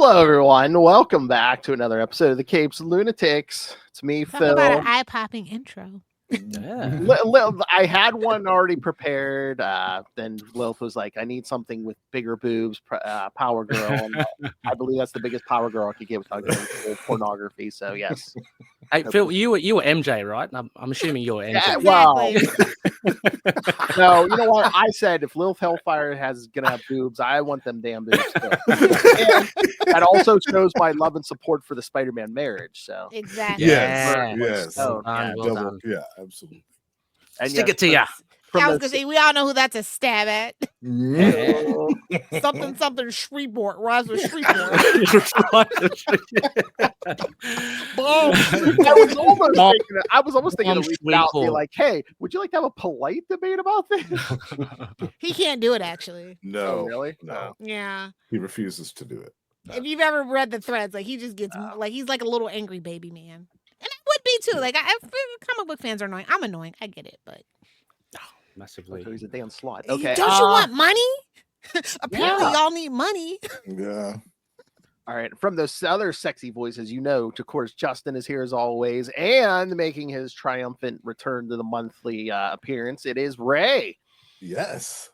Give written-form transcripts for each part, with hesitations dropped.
Hello, everyone. Welcome back to another episode of the Capes and Lunatics. It's me, Talk Phil. about an eye-popping intro. Yeah. I had one already prepared. Then Lilith was like, I need something with bigger boobs, Power Girl. And I believe that's the biggest Power Girl I could get without getting full pornography. So, yes. Hey, Phil, you were MJ, right? I'm assuming you're MJ. Yeah, Exactly. No, you know what? I said if Lilith Hellfire gonna have boobs, I want them damn boobs too. And that also shows my love and support for the Spider-Man marriage. So Exactly. Yes. Oh, Done, well done. Yeah, absolutely. and Stick yes, it to ya. from I was the- gonna say we all know who that's a stab at. Yeah. something Shreveport. Rhymes with Shreveport. I was almost thinking of reaching out and be Shreveport. like, hey, would you like to have a polite debate about this? He can't do it actually. No, Oh, really? no, Yeah. he refuses to do it. If you've ever read the threads, like he just gets like he's like a little angry baby man. And I would be too. Like comic book fans are annoying. I'm annoying. I get it, but Massively. So he's a damn slut. Hey, Okay. don't you want money? Apparently, Yeah. y'all need money. Yeah. All right. From those other sexy voices, you know, of course, Justin is here as always, and making his triumphant return to the monthly appearance. It is Ray, Yes.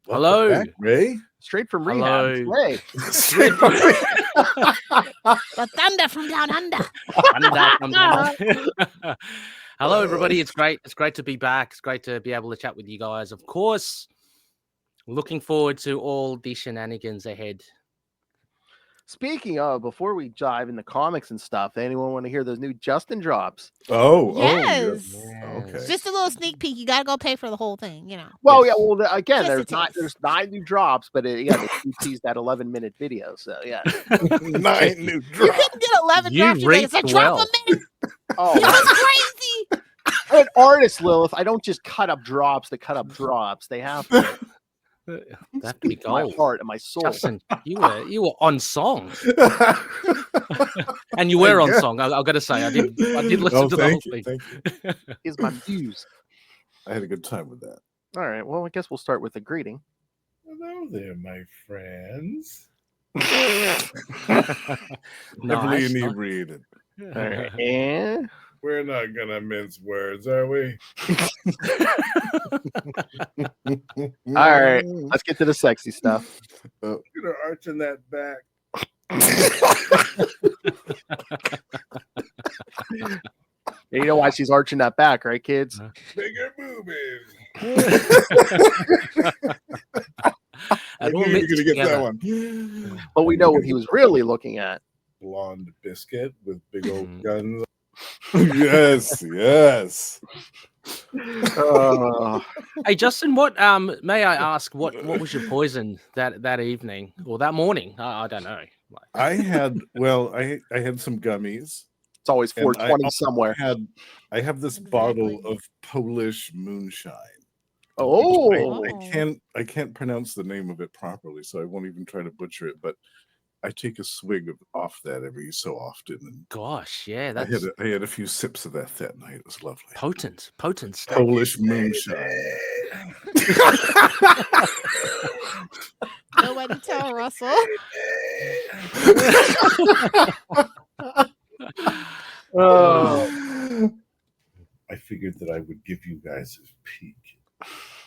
Hello. Welcome back, Ray. straight from Hello. rehab. It's Ray. Straight from The thunder from down under. Hello, everybody. It's great. It's great to be back. It's great to be able to chat with you guys. Of course, looking forward to all the shenanigans ahead. Speaking of, before we dive into comics and stuff, anyone want to hear those new Justin drops? Yes. Okay. Just a little sneak peek. You gotta go pay for the whole thing, you know. Well, Yes. yeah. Well, again, Just a there's taste. 9 new drops, but they teased that 11-minute video. So yeah. 9 new You drops. couldn't get 11 You drops. You're like, it's a reaped drop well. a minute. Oh, It was crazy. I'm an artist, Lilith. I don't just cut up drops to cut up drops. They have to They have to be speak to my gold. heart and my soul. Justin, you were on song, and you were on Yeah. song. I got to say, I did listen Oh, to the whole thank you. thing. Thank you. Is my muse. I had a good time with that. All right. Well, I guess we'll start with a greeting. Hello there, my friends. Heavily Nice. inebriated. All right. And We're not gonna mince words, are we? all right, let's get to the sexy stuff. You're arching that back. You know why she's arching that back, right, kids? Bigger boobies. I It knew all you were mixed gonna get that together. one. But we know what he was really looking at. Blonde biscuit with big old Mhm. guns. Yes. Oh, Hey Justin, what may I ask what was your poison that evening or that morning? I don't know. I had some gummies. it's always And I 420 also somewhere. I have this Exactly. bottle of Polish moonshine. Oh, I can't pronounce the name of it properly, so I won't even try to butcher it. But I take a swig off that every so often, and Gosh, yeah, I that's had a few sips of that night. It was lovely. potent stuff. Polish moonshine. Nobody tell Russell. oh. I figured that I would give you guys a peek.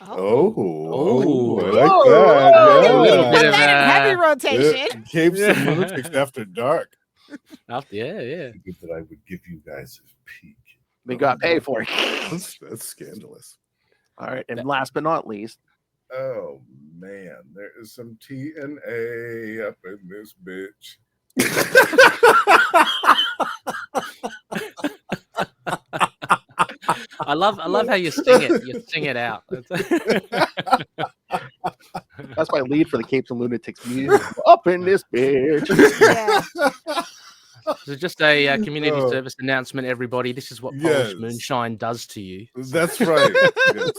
Oh, I like Oh, that. oh, Yeah. a little bit Put of, that in heavy Yeah. rotation. Capes and Yeah. Lunatics after dark. Yeah. I figured that I would give you guys a peek. We got paid for it. That's scandalous. All right, and last but not least, Oh man, there is some TNA up in this bitch. I love how you sing it. You sing it out. that's my lead for the Capes and Lunatics music. Up in this bitch. Yeah. So just a community Oh. service announcement, everybody. This is what Yes. Polish moonshine does to you. That's right. Yes.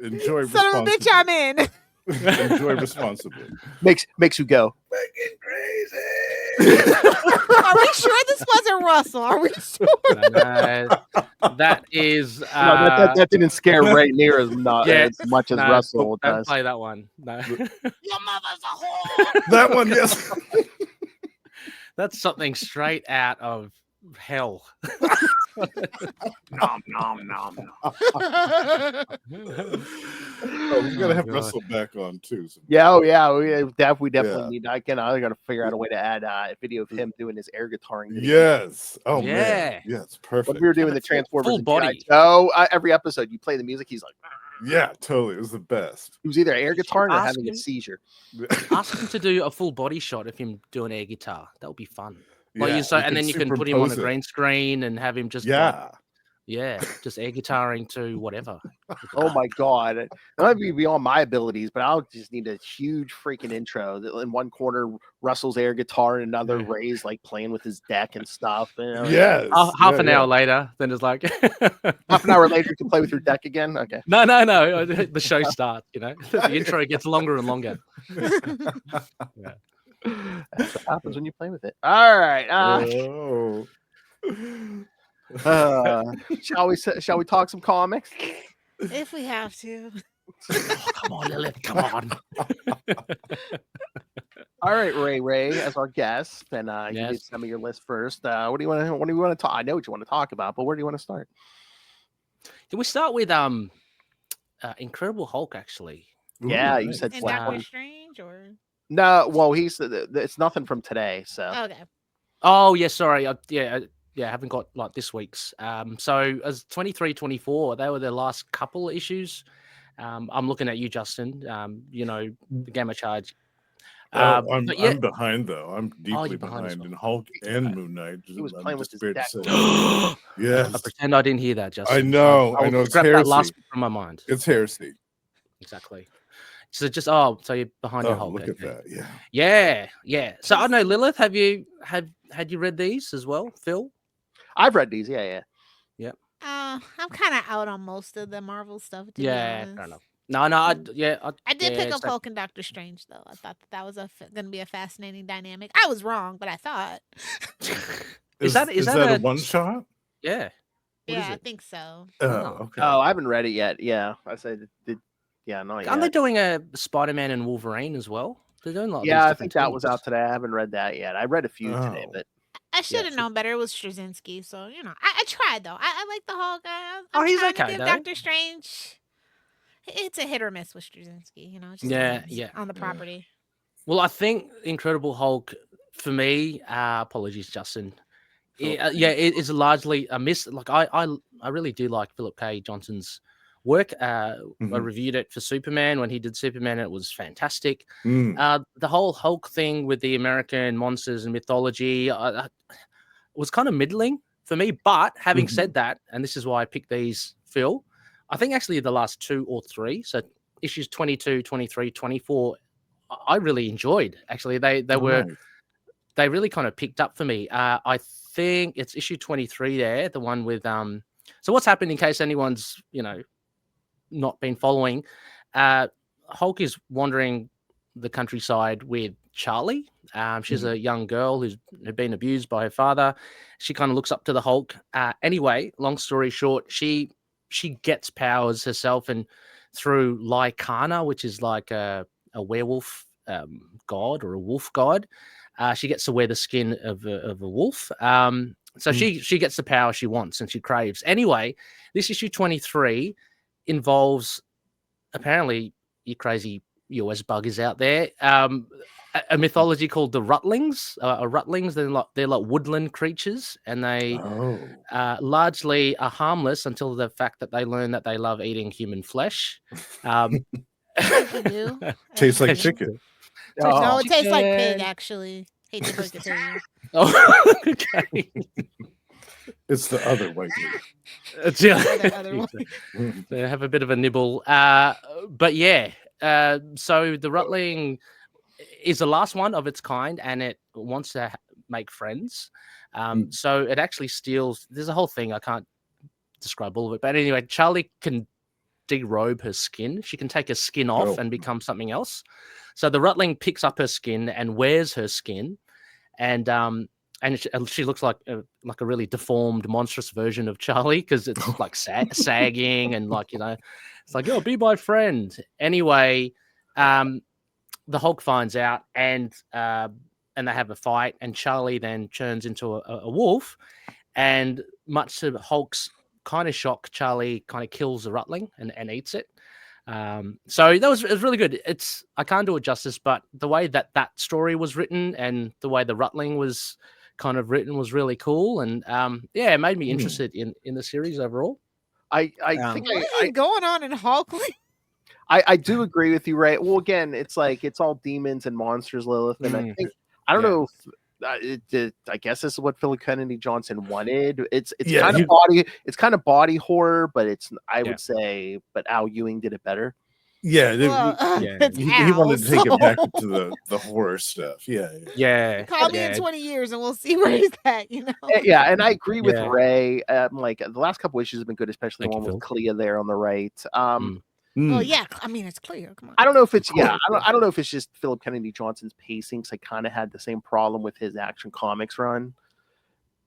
Enjoy Son of a bitch, responsibly. I'm in. Enjoy responsibly. Makes you go. Fucking crazy. Are we sure this wasn't Russell? Are we sure? That is No, that didn't scare Ray near as much as no, Russell don't does. play that one. No. Your mother's a whore. That one, yes. That's something straight out of hell. Nom nom nom. Oh, we gotta Oh, have God. Russell back on too. Yeah, oh yeah, we definitely Yeah. need. I gotta figure out a way to add a video of him doing his air guitaring. Video. Yes. Oh Yeah. man. Yes. Perfect. When we were doing Have the it full Transformers and body. So every episode you play the music, he's like, Yeah, totally. It was the best. he was either air guitaring or ask having a him? seizure. Ask him to do a full body shot of him doing air guitar. That would be fun. Like Yeah, and then you can put him on a superimpose it. green screen and have him just just air guitaring to whatever. Oh my god, that might be beyond my abilities, but I'll just need a huge freaking intro. In one corner, Russell's air guitar, and another Ray's like playing with his deck and stuff. You know? Yes. Half an hour later, then it's like Half an hour later, you can play with your deck again. Okay. No. The show starts. You know, the intro gets longer and longer. Yeah. That's what happens when you play with it. All right. Shall we talk some comics? If we have to. Come on, Lilith. Come on. All right, Ray, as our guest, and you Yes. did send me your list first. What do you want to talk? I know what you want to talk about, but where do you want to start? Can we start with Incredible Hulk? Actually, Yeah, you said And Flat Doctor One. Strange, or No, well, it's nothing from today, so okay. Oh yeah, sorry. I haven't got like this week's. So as 23, 24, they were the last couple of issues. I'm looking at you, Justin. You know, the Gamma Charge. I'm but yeah- behind though. I'm deeply you're behind as behind well. in Hulk and Moon Knight. he was I'm playing with just his scared to deck. say. I Yes, pretend I didn't hear that, Justin. I know. I I know. It's scrap that last heresy. bit from my mind. It's heresy. Exactly. So just so you're behind your Oh, Hulk. look at okay. that. Yeah. Yeah. So I know Lilith. Have you had you read these as well, Phil? I've read these. Yeah. I'm kind of out on most of the Marvel stuff. To be Yeah, honest. fair enough. No, I did pick up so- Hulk and Doctor Strange, though. I thought that was going to be a fascinating dynamic. I was wrong, but I thought. Is that a one shot? Yeah. What is Yeah, I it? think so. Oh, Oh. okay. Oh, I haven't read it yet. Yeah, I said, yeah, not Aren't they yet. doing a Spider-Man and Wolverine as well? They're doing like Yeah, these I different think that was teams. out today. I haven't read that yet. I read a few today, Oh. but I should have so- known better. It was Straczynski, so I tried though. I like the Hulk. Oh, he's trying to okay, give though. Doctor Strange. It's a hit or miss with Straczynski, it just Yeah, depends yeah. on the property. Well, I think Incredible Hulk for me. Apologies, Justin. It is largely a miss. Like I really do like Philip K. Johnson's work. I reviewed it for Superman when he did Superman. It was fantastic. Mm. The whole Hulk thing with the American monsters and mythology was kind of middling for me. But having said that, and this is why I picked these, Phil, I think actually the last 2 or 3, so issues 22, 23, 24, I really enjoyed. Actually, they were Nice. they really kind of picked up for me. I think it's issue 23 there, the one with so what's happened, in case anyone's not been following, Hulk is wandering the countryside with Charlie. She's a young girl who's been abused by her father. She kind of looks up to the Hulk. Anyway, long story short, she gets powers herself, and through Lycana, which is like a werewolf god or a wolf god, she gets to wear the skin of a wolf. So she gets the power she wants and she craves. Anyway, this issue 23 involves, apparently, you crazy US buggers out there, a mythology called the Rutlings. Rutlings, they're like woodland creatures, and they largely are harmless until the fact that they learn that they love eating human flesh. You do. Tastes like Actually. chicken. No, it tastes like pig. Chicken. Actually, hate to break it to you. Oh, okay. It's the other white meat. The other one. They have a bit of a nibble. But yeah, so the Rutling is the last one of its kind, and it wants to make friends. So it actually steals. There's a whole thing. I can't describe all of it. But anyway, Charlie can derobe her skin. She can take her skin off and become something else. So the Rutling picks up her skin and wears her skin, and she looks like a really deformed, monstrous version of Charlie, because it's like sagging and it's like, oh, be my friend. Anyway, the Hulk finds out, and and they have a fight, and Charlie then turns into a wolf, and much to Hulk's kind of shock, Charlie kind of kills the Rutling and eats it. So it was really good. I can't do it justice, but the way that story was written and the way the Rutling was kind of written was really cool, and it made me interested in the series overall. I think what is going on in Hulk? I do agree with you, Ray. Well, again, it's like it's all demons and monsters, Lilith, and I don't know if I guess this is what Philip Kennedy Johnson wanted. It's kind of body horror, but I would say, but Al Ewing did it better. Yeah, it's he wanted to take it back into the horror stuff. Yeah. Call me in 20 years and we'll see where he's at. You know. Yeah, and I agree with Ray. Like the last couple issues have been good, especially the one with Clea there on the right. Well, yeah, I mean it's clear. Come on. I don't know if it's I don't know if it's just Philip Kennedy Johnson's pacing. Because I kind of had the same problem with his Action Comics run.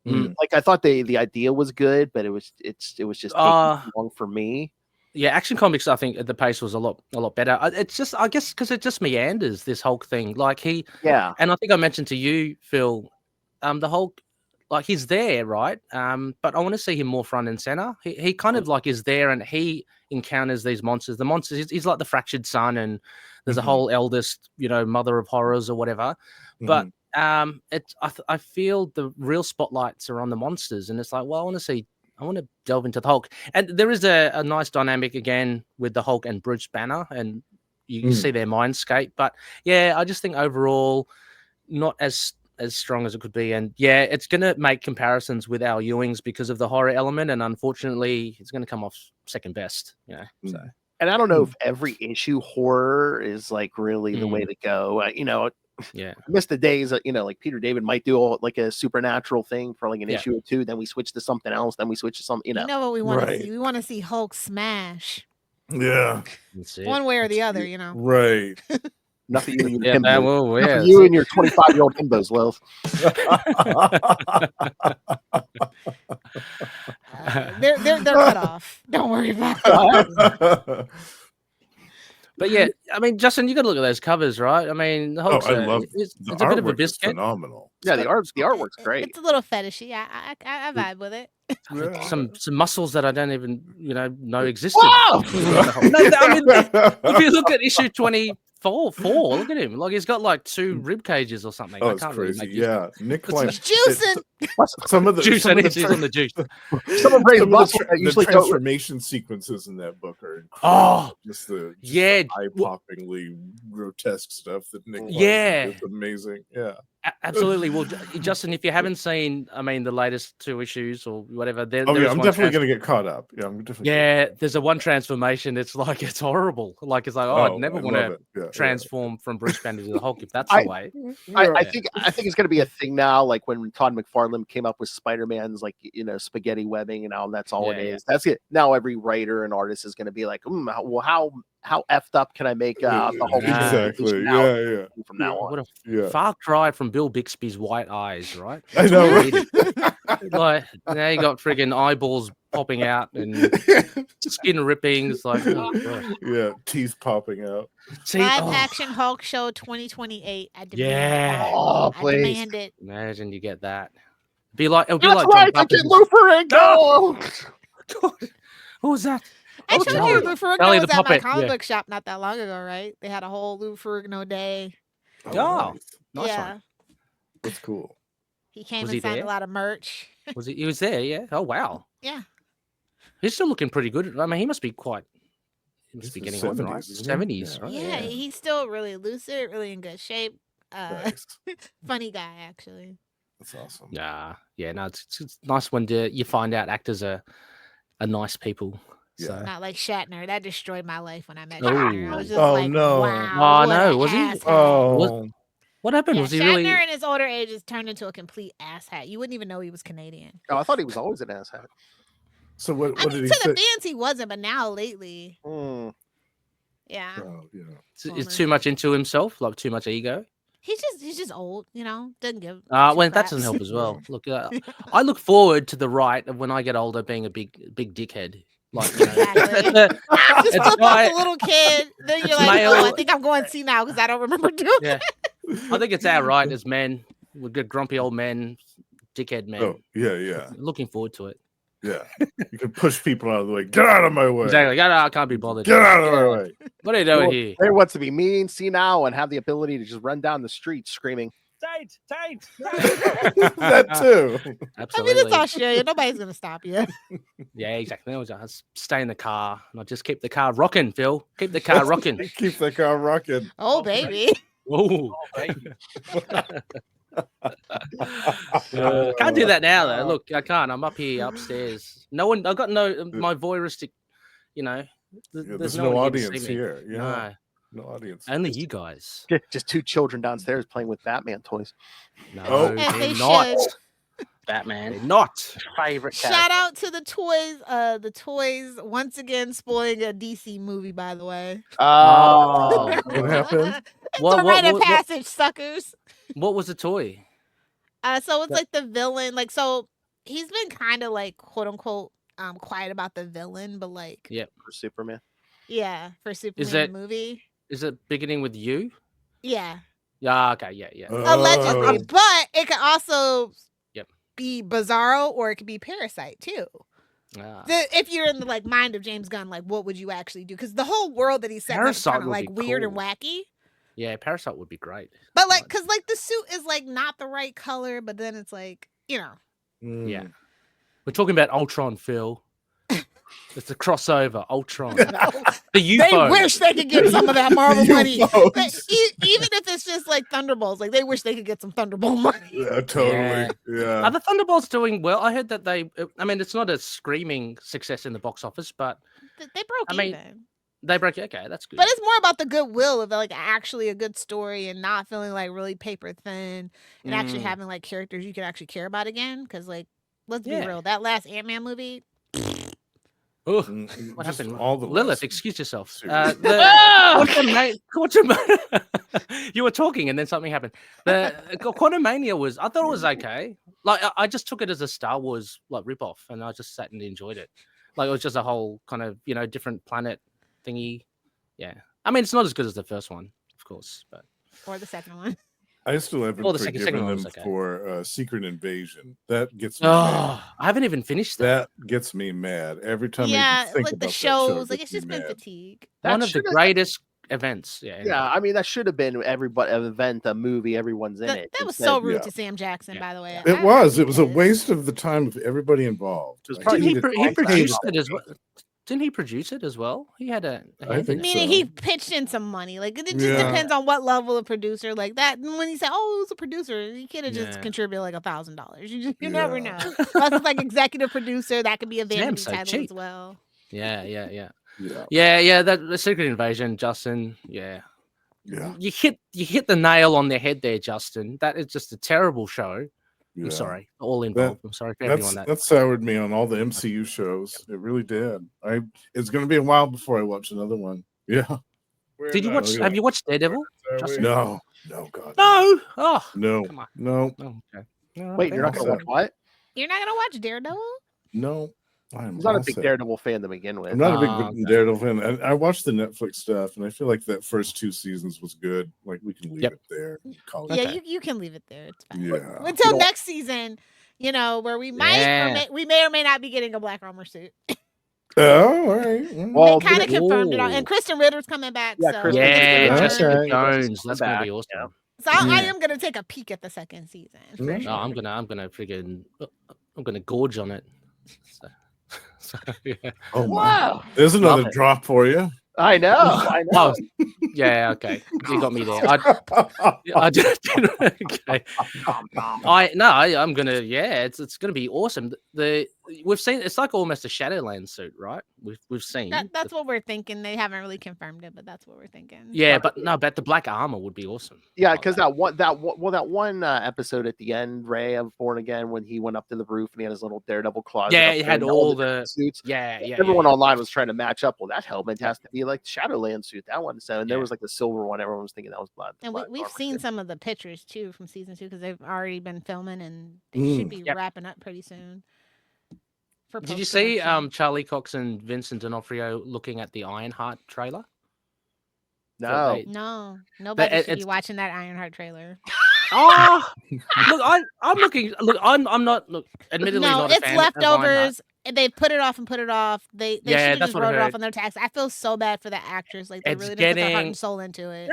Like I thought the idea was good, but it was just taking long for me. Yeah, Action Comics, I think the pace was a lot better. It's just, I guess, because it just meanders, this Hulk thing. Like and I think I mentioned to you, Phil, the Hulk, like he's there, right? But I want to see him more front and center. He kind of like is there, and he encounters these monsters. The monsters, he's like the fractured son, and there's a whole eldest, mother of horrors or whatever. But I feel the real spotlights are on the monsters, and it's like, well, I want to delve into the Hulk, and there is a nice dynamic again with the Hulk and Bruce Banner, and you see their mindscape. But yeah, I just think overall not as strong as it could be, and it's going to make comparisons with Al Ewing's because of the horror element, and unfortunately, it's going to come off second best. So. And I don't know if every issue horror is like really the way to go. I miss the days that like Peter David might do like a supernatural thing for like an issue or two, then we switch to something else, then we switch to something. You know what we want to see? We want to see Hulk smash. Yeah, one way or the other. Right. Nothing you and your you and your 25-year-old himbos, Lil. They're cut off. Don't worry about it. But yeah, I mean, Justin, you got to look at those covers, right? I mean, the Hulk's it's a bit of a biscuit. Phenomenal. Yeah, the artwork's great. It's a little fetishy. I vibe with it. Some muscles that I don't even know existed. Whoa! I mean, if you look at issue 24, look at him. Like he's got like 2 rib cages or something. Oh, I it's can't crazy. Really yeah, Nick Klein. He's juicing. Some of the juice, and he's on the juice. Some of the transformation sequences in that book are incredible. Just the eye-poppingly grotesque stuff that Nick Klein is amazing. Yeah. Absolutely. Well, Justin, if you haven't seen, the latest 2 issues or whatever, I'm definitely going to get caught up. Yeah, I'm definitely. Yeah, there's a one transformation. It's like it's horrible. Like it's like, I'd never want to transform from Bruce Banner to the Hulk if that's the way. I think it's going to be a thing now. Like when Todd McFarlane came up with Spider-Man's like spaghetti webbing, and now that's all it is. That's it. Now every writer and artist is going to be like, how effed up can I make the Hulk? Exactly. Yeah. From now on, what a far cry from Bill Bixby's white eyes, right? I know. Like now you got friggin' eyeballs popping out and skin ripping. It's like, teeth popping out. Live action Hulk show 2028. I demand Yeah. Oh, please. I demand it. Imagine you get that. It'll be That's like right. I get Lou Ferrigno. Who was that? I told you Lou Ferrigno was at my comic book book shop not that long ago, right? They had a whole Lou Ferrigno day. Oh, nice one. That's cool. He came and signed a lot of merch. He was there, yeah. Oh wow. Yeah. He's still looking pretty good. I mean, he must be getting on, right? 70s, right? Yeah, he's still really lucid, really in good shape. Nice. Funny guy, actually. That's awesome. Yeah, no, it's nice when you find out actors are nice people. Yeah. So. Not like Shatner. That destroyed my life when I met Oh. Shatner. I was just no. wow. Oh no, was he? Asshat. What happened? Yeah, Was he Shatner really? in his older age has turned into a complete asshat. You wouldn't even know he was Canadian. Oh, I thought he was always an asshat. So what I did mean, he to say? the fans he wasn't, but now lately, yeah. Oh, yeah. It's too much into himself, like too much ego. He's just old, doesn't give. Well, that doesn't help as well. Look, I look forward to the right of when I get older being a big dickhead. Like, Exactly. Just flip off a little kid. Then you're like, male. I think I'm going to see now because I don't remember doing it. I think it's our right as men. We're good, grumpy old men, dickhead men. Oh, yeah. Looking forward to it. Yeah. You can push people out of the way. Get out of my way. Exactly. I can't be bothered. Get out of my way. What are you doing here? They want to be mean, senile, and have the ability to just run down the street screaming. Taint. That too. Absolutely. I mean, it's Australia. Nobody's gonna stop you. Yeah, exactly. I'll just stay in the car and I'll just keep the car rocking, Phil. Keep the car rocking. Keep the car rocking. Oh, baby. Ooh. Can't do that now though. Look, I can't. I'm up here upstairs. No one. I've got my voyeuristic. There's no one audience here. To see me. here. No audience. Only you guys. Just two children downstairs playing with Batman toys. No, Yes, they they're not. should. Batman. They're not. Favorite Shout out to the toys. The toys once again spoiling a DC movie. By the way. Oh. What happened? It's What- a rite of what- passage, suckers. What was the toy? So it's like the villain. Like, so he's been kind of like quote unquote quiet about the villain, but like for Superman. yeah, for Superman that- movie. Is it beginning with you? Yeah. Yeah. Okay. Yeah. Allegedly, Oh. but it could also Yep. be Bizarro or it could be Parasite too. Ah. If you're in the like mind of James Gunn, like what would you actually do? Because the whole world that he set up is Parasite kind of would like be weird and cool. wacky. Yeah, Parasite would be great. But like, because like the suit is like not the right color, but then it's like Yeah. We're talking about Ultron, Phil. It's a crossover, Ultron. The they UFO. wish they could get some of that Marvel money. UFOs. Even if it's just like Thunderbolts, like they wish they could get some Thunderbolt money. Yeah, totally. Yeah. Are the Thunderbolts doing well? I heard that I mean, it's not a screaming success in the box office, but They broke I mean, even. they break. Okay, that's good. But it's more about the goodwill of like actually a good story and not feeling like really paper thin and actually having like characters you can actually care about again. Because like, let's be real, that last Ant-Man movie. Ugh, Mm, what just happened? all the Lilith, lessons. excuse yourself. Seriously. You were talking and then something happened. The Quantumania was, I thought it was okay. Like I just took it as a Star Wars like ripoff, and I just sat and enjoyed it. Like it was just a whole kind of different planet thingy. Yeah, I mean it's not as good as the first one, of course, but Or the second one. I still haven't Well, the second forgiven one them was okay. for Secret Invasion. That gets me mad. I haven't even finished that. That gets me mad every time. Yeah, I even think like about the that show, shows, it like gets it's just me been mad. fatigue. One of the should've- greatest events. Yeah, anyway. Yeah, I mean that should have been everybody an event, a movie, everyone's in it. That was Instead- so rude yeah. to Sam Jackson, by the way. It I was. It hate was a it. waste of the time of everybody involved. It was I probably- Didn't hated he it. I produce hated it as well? Didn't he produce it as well? He had a I hand in think it. Meaning so. he pitched in some money. Like it just Yeah. depends on what level of producer. Like that when he said, "Oh, it was a producer," he could have just Yeah. contributed like $1,000. You never Yeah. know. Plus, it's like executive producer. That could be a vanity so title cheap. as well. Yeah. Yeah. That the Secret Invasion, Justin. Yeah. Yeah. You hit the nail on the head there, Justin. That is just a terrible show. Yeah. I'm sorry, all involved. I'm sorry for everyone that. That soured me on all the MCU shows. It really did. It's going to be a while before I watch another one. Yeah. Did you watch? Have you watched Daredevil? Justin? No, God. No. Oh, No. come on. No. Oh, okay. No, Wait, you're not fair gonna watch what? You're not gonna watch Daredevil? No. I'm He's not a all big set. Daredevil fan to begin with. I'm not a big okay. Daredevil fan. And I watched the Netflix stuff, and I feel like that first 2 seasons was good. Like we can leave Yep. it there. Call it Yeah, Okay. you can leave it there. It's fine. Yeah. Until next season, where we might we may or may not be getting a Black Armor suit. Oh, all right. Well, They kind of the- confirmed it all. Ooh. And Kristen Ritter's coming back. Yeah, so Kristen I think it's Yeah, gonna be Jessica good. Okay. Jones. That's gonna Back, be awesome. yeah. So I Yeah. am gonna take a peek at the second season. For Mhm. sure. No, I'm gonna friggin' I'm gonna gorge on it. So yeah. Oh my! Wow. There's another Love it. drop for you. I know. I know. Oh, yeah, okay. You got me there. I did. Okay. I'm gonna. Yeah, it's gonna be awesome. We've seen it's like almost a Shadowland suit, right? We've seen. That's what we're thinking. They haven't really confirmed it, but that's what we're thinking. Yeah, but the black armor would be awesome. Yeah, Like because that one episode at the end, Ray of Born Again, when he went up to the roof and he had his little Daredevil closet. Yeah, up he there had and all different the suits. Yeah. Everyone online was trying to match up. Well, that helmet has to be like the Shadowland suit. That one. So, and there Yeah. was like the silver one. Everyone was thinking that was blood. And we've seen some of the pictures too from season 2 because they've already been filming and they should be Yep. wrapping up pretty soon. For Did you see post-production. Charlie Cox and Vincent D'Onofrio looking at the Ironheart trailer? No, no, nobody should be watching that Ironheart trailer. Oh, look, I'm looking. Look, I'm not. Look, admittedly, no, not a it's fan leftovers. Of They put it off and put it off. They should have just wrote it off on their tax. I feel so bad for the actors. Like they really didn't put their heart and soul into it.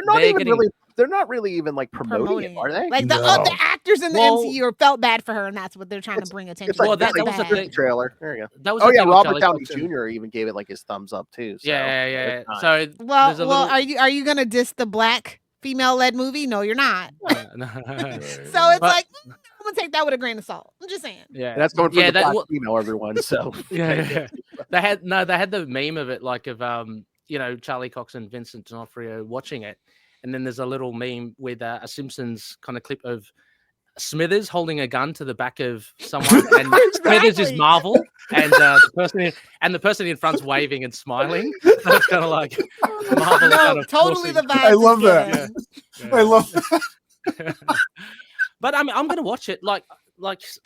They're not really even like promoting it, are they? Like the actors in the MCU felt bad for her, and that's what they're trying to bring attention to. Well, that was a trailer. There you go. Robert Downey Jr. even gave it like his thumbs up too. So yeah. So are you gonna diss the black female-led movie? No, you're not. So it's like I'm gonna take that with a grain of salt. I'm just saying. Yeah, that's going for the black female, everyone. So yeah. They had the meme of it, like of Charlie Cox and Vincent D'Onofrio watching it, and then there's a little meme with a Simpsons kind of clip of Smithers holding a gun to the back of someone, and Smithers is Marvel, and the person in front's waving and smiling. So it's kind of like Marvel. Kind of totally the vibe. I love that. Yeah. I love that. But I'm gonna watch it. Like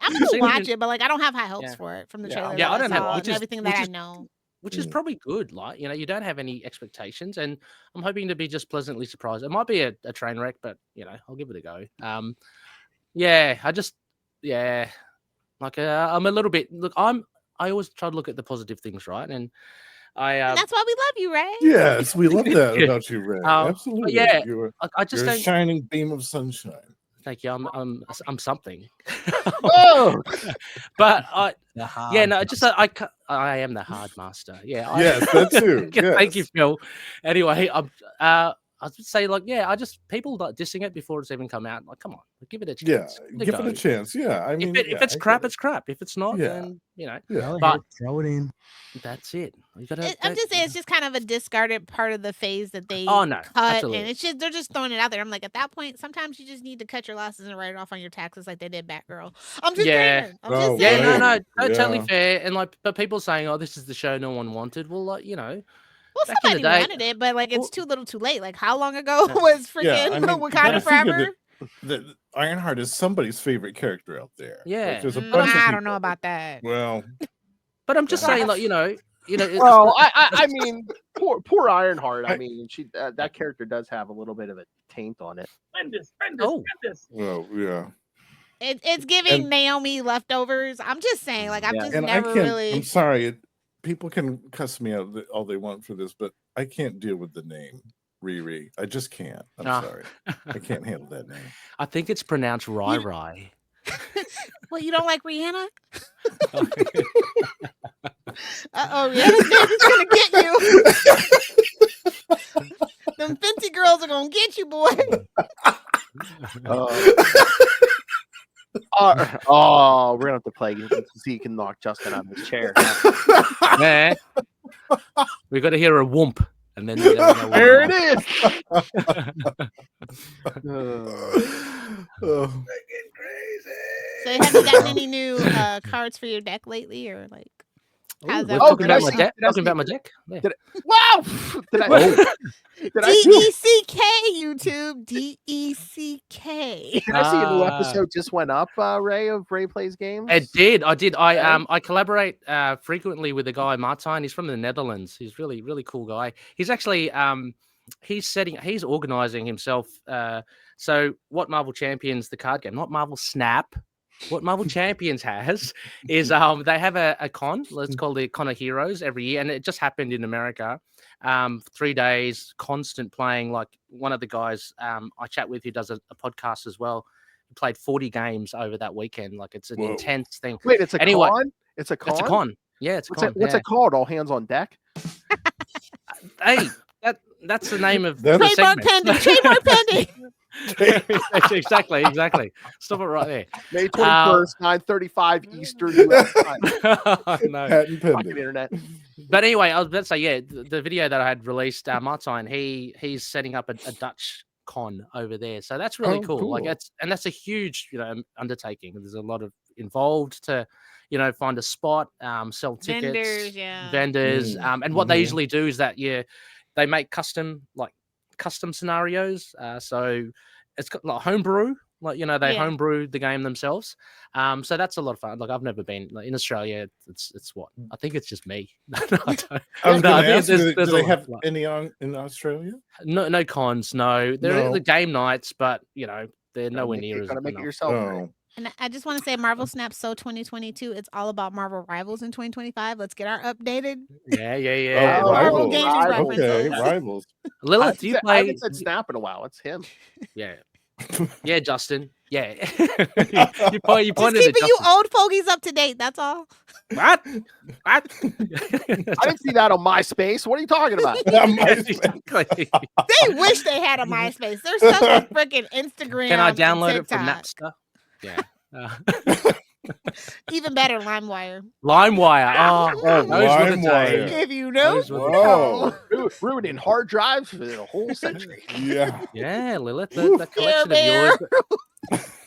I'm gonna watch it, but like I don't have high hopes for it from the trailer. Yeah, I don't have everything that I know. Which is probably good. Like, you don't have any expectations, and I'm hoping to be just pleasantly surprised. It might be a train wreck, but I'll give it a go. Like I'm a little bit. Look, I always try to look at the positive things, right? And and that's why we love you, Ray. Yes, we love that about you, Ray. Absolutely. Yeah, you're a shining beam of sunshine. Thank you. I'm something. Oh, but I am the hard master. Yeah. Yes, that too. Yes. Thank you, Phil. Anyway, I would say people like dissing it before it's even come out. Like, come on, give it a chance. Yeah, give it a chance. Yeah, I mean, if it's crap, it's crap. If it's not, then But throw it in. That's it. I'm just saying it's just kind of a discarded part of the phase that they cut, absolutely. And it's just they're just throwing it out there. I'm like, at that point, sometimes you just need to cut your losses and write it off on your taxes like they did Batgirl. I'm just saying. Totally fair. And but people saying, "Oh, this is the show no one wanted." Well, Well, somebody wanted it, but it's too little, too late. Like, how long ago was freaking Wakanda Forever? The Ironheart is somebody's favorite character out there. Yeah, there's a bunch of I don't know about that. Well, but I'm just saying, well, I mean, poor Ironheart. I mean, she that character does have a little bit of a taint on it. Well, yeah. It's giving Naomi leftovers. I'm just saying, like, I've just never really. I'm sorry. People can cuss me out all they want for this, but I can't deal with the name Riri. I just can't. I'm sorry. I can't handle that name. I think it's pronounced Rai. Well, you don't like Rihanna? Rihanna's baby's gonna get you. Them Fenty girls are gonna get you, boy. We're gonna have to play so you can knock Justin out of his chair. Nah. We got to hear a whoomp, and then there it is. Freaking crazy. So, have you gotten any new cards for your deck lately, or like? How's that? Talking about my deck. Yeah. Wow! DECK YouTube DECK. Did I see a new episode just went up, Ray, of Ray Plays Games? It did. I did. I collaborate frequently with a guy, Martijn. He's from the Netherlands. He's really, really cool guy. He's actually he's organizing himself. So what Marvel Champions, the card game, not Marvel Snap. What Marvel Champions has is they have a con. Let's call it Con of Heroes every year, and it just happened in America. 3 days, constant playing. Like one of the guys I chat with who does a podcast as well, he played 40 games over that weekend. Like it's an intense thing. Wait, it's a con? It's a con? It's a con. Yeah, it's a con. What's it called? All hands on deck? Hey, that's the name of the segment. Trademark pending. Exactly. Stop it right there. May 21st, 9:35 Eastern US time. No. Patent pending. Internet. But anyway, I was about to say, the video that I had released, Martijn, he's setting up a Dutch con over there, so that's really cool. Like that's a huge undertaking. There's a lot of involved to find a spot, sell tickets, vendors, and what they usually do is that they make custom scenarios. So it's got like homebrew, Like, they homebrew the game themselves. So that's a lot of fun. Like, I've never been in Australia. It's what I think it's just me. I was going to ask, do they have any in Australia? No cons. No, there are the game nights, but they're nowhere near as gonna make it yourself. Oh. And I just want to say, Marvel Snap So 2022. It's all about Marvel Rivals in 2025. Let's get our updated. Yeah. Marvel gaming references. Okay, Rivals. Lilith, do you play? I haven't said Snap in a while. It's him. Yeah. Yeah, Justin. Yeah. you pointed just keeping you old fogies up to date. That's all. What? I didn't see that on MySpace. What are you talking about? Exactly. They wish they had a MySpace. There's such a freaking Instagram. Can I download it from Napster? Yeah. Even better, LimeWire. LimeWire. LimeWire. If you know, ruining hard drives for the whole century. Yeah, Lilith, the collection of yours.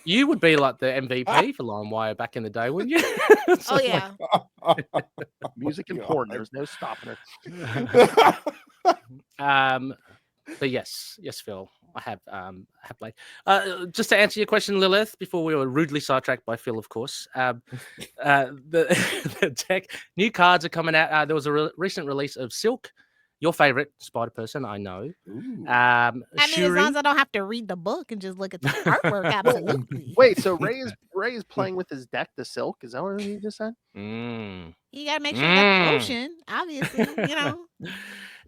You would be like the MVP for LimeWire back in the day, wouldn't you? Oh yeah. Music and porn. There's no stopping it. But yes, Phil, I have played. Just to answer your question, Lilith, before we were rudely sidetracked by Phil, of course. The deck new cards are coming out. There was a recent release of Silk, your favorite Spider-Person, I know. I mean, as long as I don't have to read the book and just look at the artwork, absolutely. Wait, so Ray is playing with his deck, the Silk. Is that what you just said? You gotta make sure that's potion, obviously.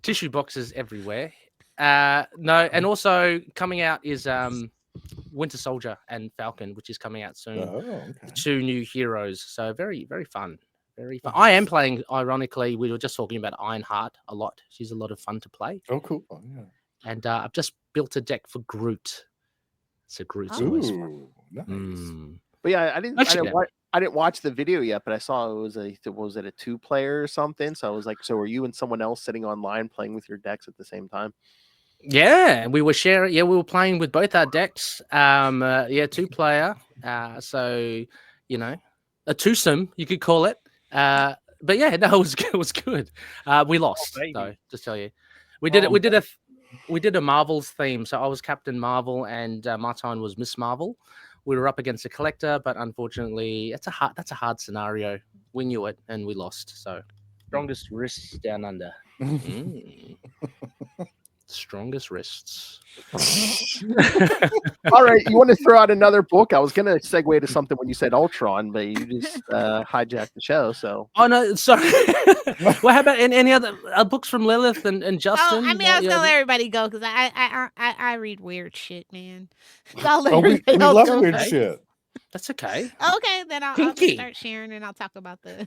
Tissue boxes everywhere. No, and also coming out is Winter Soldier and Falcon, which is coming out soon. Oh, okay. 2 new heroes. So very, very fun. Very fun. I am playing, ironically, we were just talking about Ironheart a lot. She's a lot of fun to play. Oh, cool. Oh, yeah. And I've just built a deck for Groot. So Groot's always fun. Nice. But yeah, I didn't watch the video yet, but I saw was it a 2-player or something? So I was like, so were you and someone else sitting online playing with your decks at the same time? Yeah, we were sharing. Yeah, we were playing with both our decks. 2-player. So a twosome, you could call it. But yeah, no, it was good. We lost though, just tell you. We did it. We did a Marvel's theme. So I was Captain Marvel and Martine was Miss Marvel. We were up against a collector, but unfortunately, that's a hard scenario. We knew it and we lost. So strongest wrists down under. Strongest wrists. All right, you want to throw out another book? I was going to segue to something when you said Ultron, but you just hijacked the show. So, oh no, sorry. Well, how about any other books from Lilith and Justin? Oh, I mean, I was gonna let everybody go because I read weird shit, man. So we love weird shit. That's okay. Okay, then I'll just start sharing and I'll talk about the.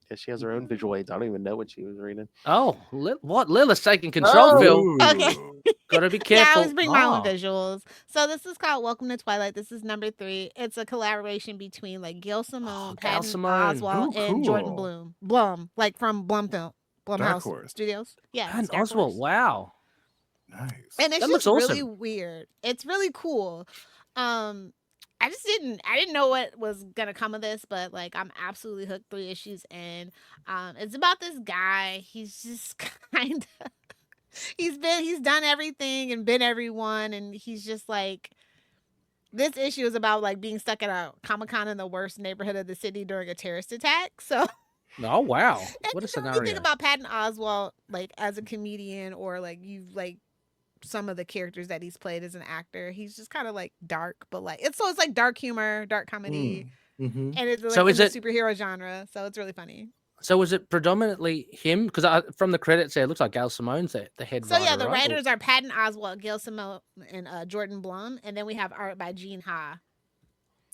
Yeah, she has her own visual aids. I don't even know what she was reading. Oh, what? Lilith's taking control, Phil. Okay. Gotta be careful. Yeah, I was bringing my own visuals. So this is called Welcome to Twilight. This is number 3. It's a collaboration between Gail Simone, Patton Oswalt, and Jordan Blum, like from Blumhouse Studios. Yeah, Patton Oswalt. Wow. Nice. And it's just really weird. It's really cool. I didn't know what was gonna come of this, but I'm absolutely hooked 3 issues in. It's about this guy. He's just kind of he's done everything and been everyone, and he's just this issue is about being stuck at a Comic-Con in the worst neighborhood of the city during a terrorist attack. So oh wow. What a scenario. You think about Patton Oswalt as a comedian or some of the characters that he's played as an actor, he's just kind of dark, but it's dark humor, dark comedy, and it's in the superhero genre, so it's really funny. So was it predominantly him? Because from the credits, it looks like Gail Simone's the head writer. So yeah, the writers are Patton Oswalt, Gail Simone, and Jordan Blum, and then we have art by Gene Ha.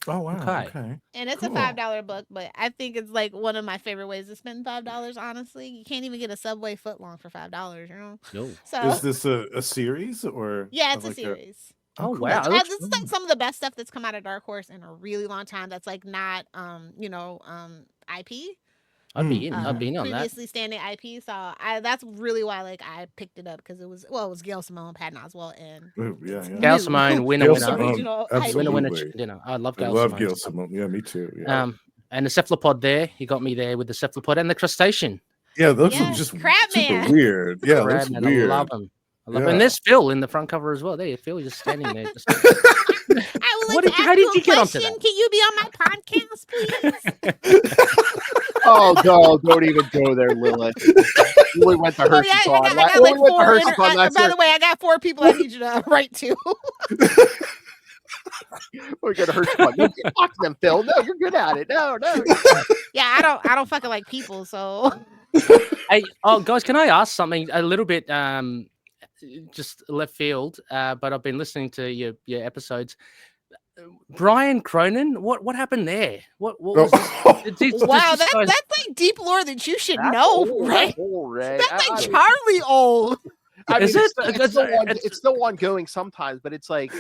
Oh wow! Okay. And it's a $5 book, but I think it's one of my favorite ways to spend $5. Honestly, you can't even get a Subway footlong for $5. No. So is this a series or? Yeah, it's a series. Oh wow! This is some of the best stuff that's come out of Dark Horse in a really long time. That's not IP. I've been on that. Previously standing IP, so that's really why I picked it up because it was Gail Simone, Patton Oswalt, and Gail Simone, winner. Absolutely. I love Gail. I love Gail Simone. Yeah, me too. Yeah. And the cephalopod there, he got me there with the cephalopod and the crustacean. Yeah, those are just super weird. Yeah, that's weird. I love them. I love it. And there's Phil in the front cover as well. There, Phil, just standing there. Just... I would like how did you get onto that? Can you be on my podcast, please? Oh no! Don't even go there, Lilith. We went to Hershey's on. I got like 4. By the way, I got 4 people I need you to write to. We're gonna hurt you. You can talk to them, Phil. No, you're good at it. No. Yeah, I don't fucking like people. So, hey, guys, can I ask something a little bit just left field? But I've been listening to your episodes. Brian Cronin, what happened there? What was this? Wow, that's like deep lore that you should know, right? That's like Charlie old. I mean, it's still ongoing sometimes, but it's like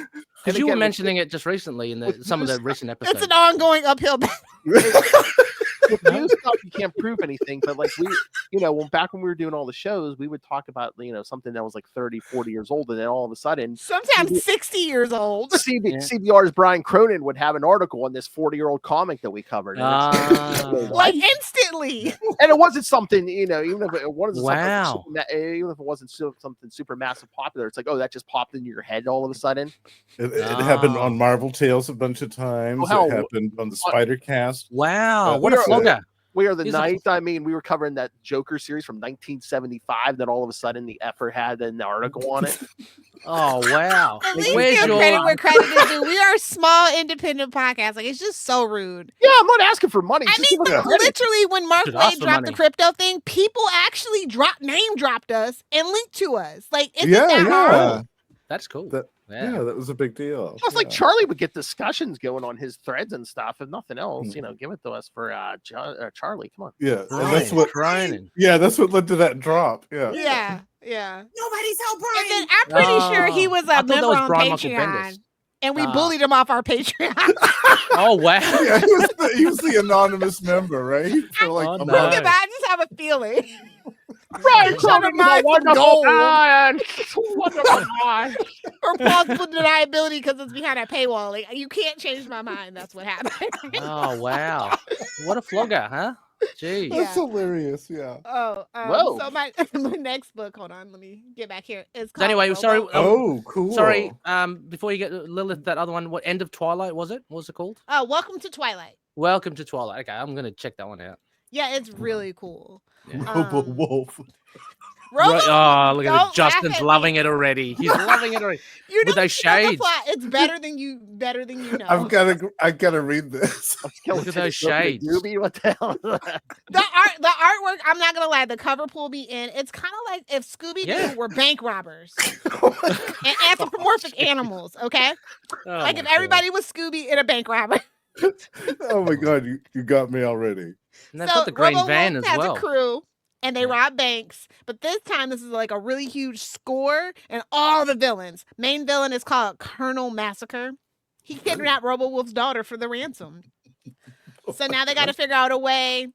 because you were mentioning it just recently in some of the recent episodes. It's an ongoing uphill battle. With new stuff, you can't prove anything, but like back when we were doing all the shows, we would talk about something that was like 30, 40 years old, and then all of a sudden, sometimes 60 years old. CBR's Brian Cronin would have an article on this 40-year-old comic that we covered, like instantly. And it wasn't something even if it wasn't even if it wasn't something super massive popular, it's like, oh, that just popped into your head all of a sudden. It happened on Marvel Tales a bunch of times. It happened on the Spider Cast. Wow, what a flogger. We Are the Night. I mean, we were covering that Joker series from 1975. Then all of a sudden, the effort had an article on it. Oh wow! At least give credit where credit is due. We are a small independent podcast. Like, it's just so rude. Yeah, I'm not asking for money. I mean, literally, when Mark Wade dropped the crypto thing, people actually name dropped us and linked to us. Like, isn't that hard? That's cool. That was a big deal. It's like Charlie would get discussions going on his threads and stuff. If nothing else, give it to us for Charlie. Come on. Yeah, and that's what that's what led to that drop. Yeah. Nobody's helped Brian. And then I'm pretty sure he was a member on Patreon, and we bullied him off our Patreon. Oh wow! Yeah, he was the anonymous member, right? For like a month. I just have a feeling. Right, wonderful guy. Wonderful guy. Or plausible deniability because it's behind a paywall. Like, you can't change my mind. That's what happened. Oh wow! What a flogger, huh? Jeez, that's hilarious. Yeah. Whoa. So my next book. Hold on, let me get back here. It's called anyway. Sorry. Cool. Sorry. Before you get Lilith, that other one. What End of Twilight was it? What was it called? Welcome to Twilight. Welcome to Twilight. Okay, I'm gonna check that one out. Yeah, it's really cool. Robowolf. Oh, look at it. Justin's loving it already. He's loving it already. With those shades. It's better than you know. I gotta read this. Look at those shades. What the hell? The artwork, I'm not gonna lie, the cover pull me in. It's kind of like if Scooby-Doo were bank robbers and anthropomorphic animals, okay? Like if everybody was Scooby and a bank robber. Oh my god, you got me already. And that's got the green van as well. A crew. And they rob banks, but this time this is like a really huge score, and all the villains. Main villain is called Colonel Massacre. He kidnapped Robowolf's daughter for the ransom. So now they got to figure out a way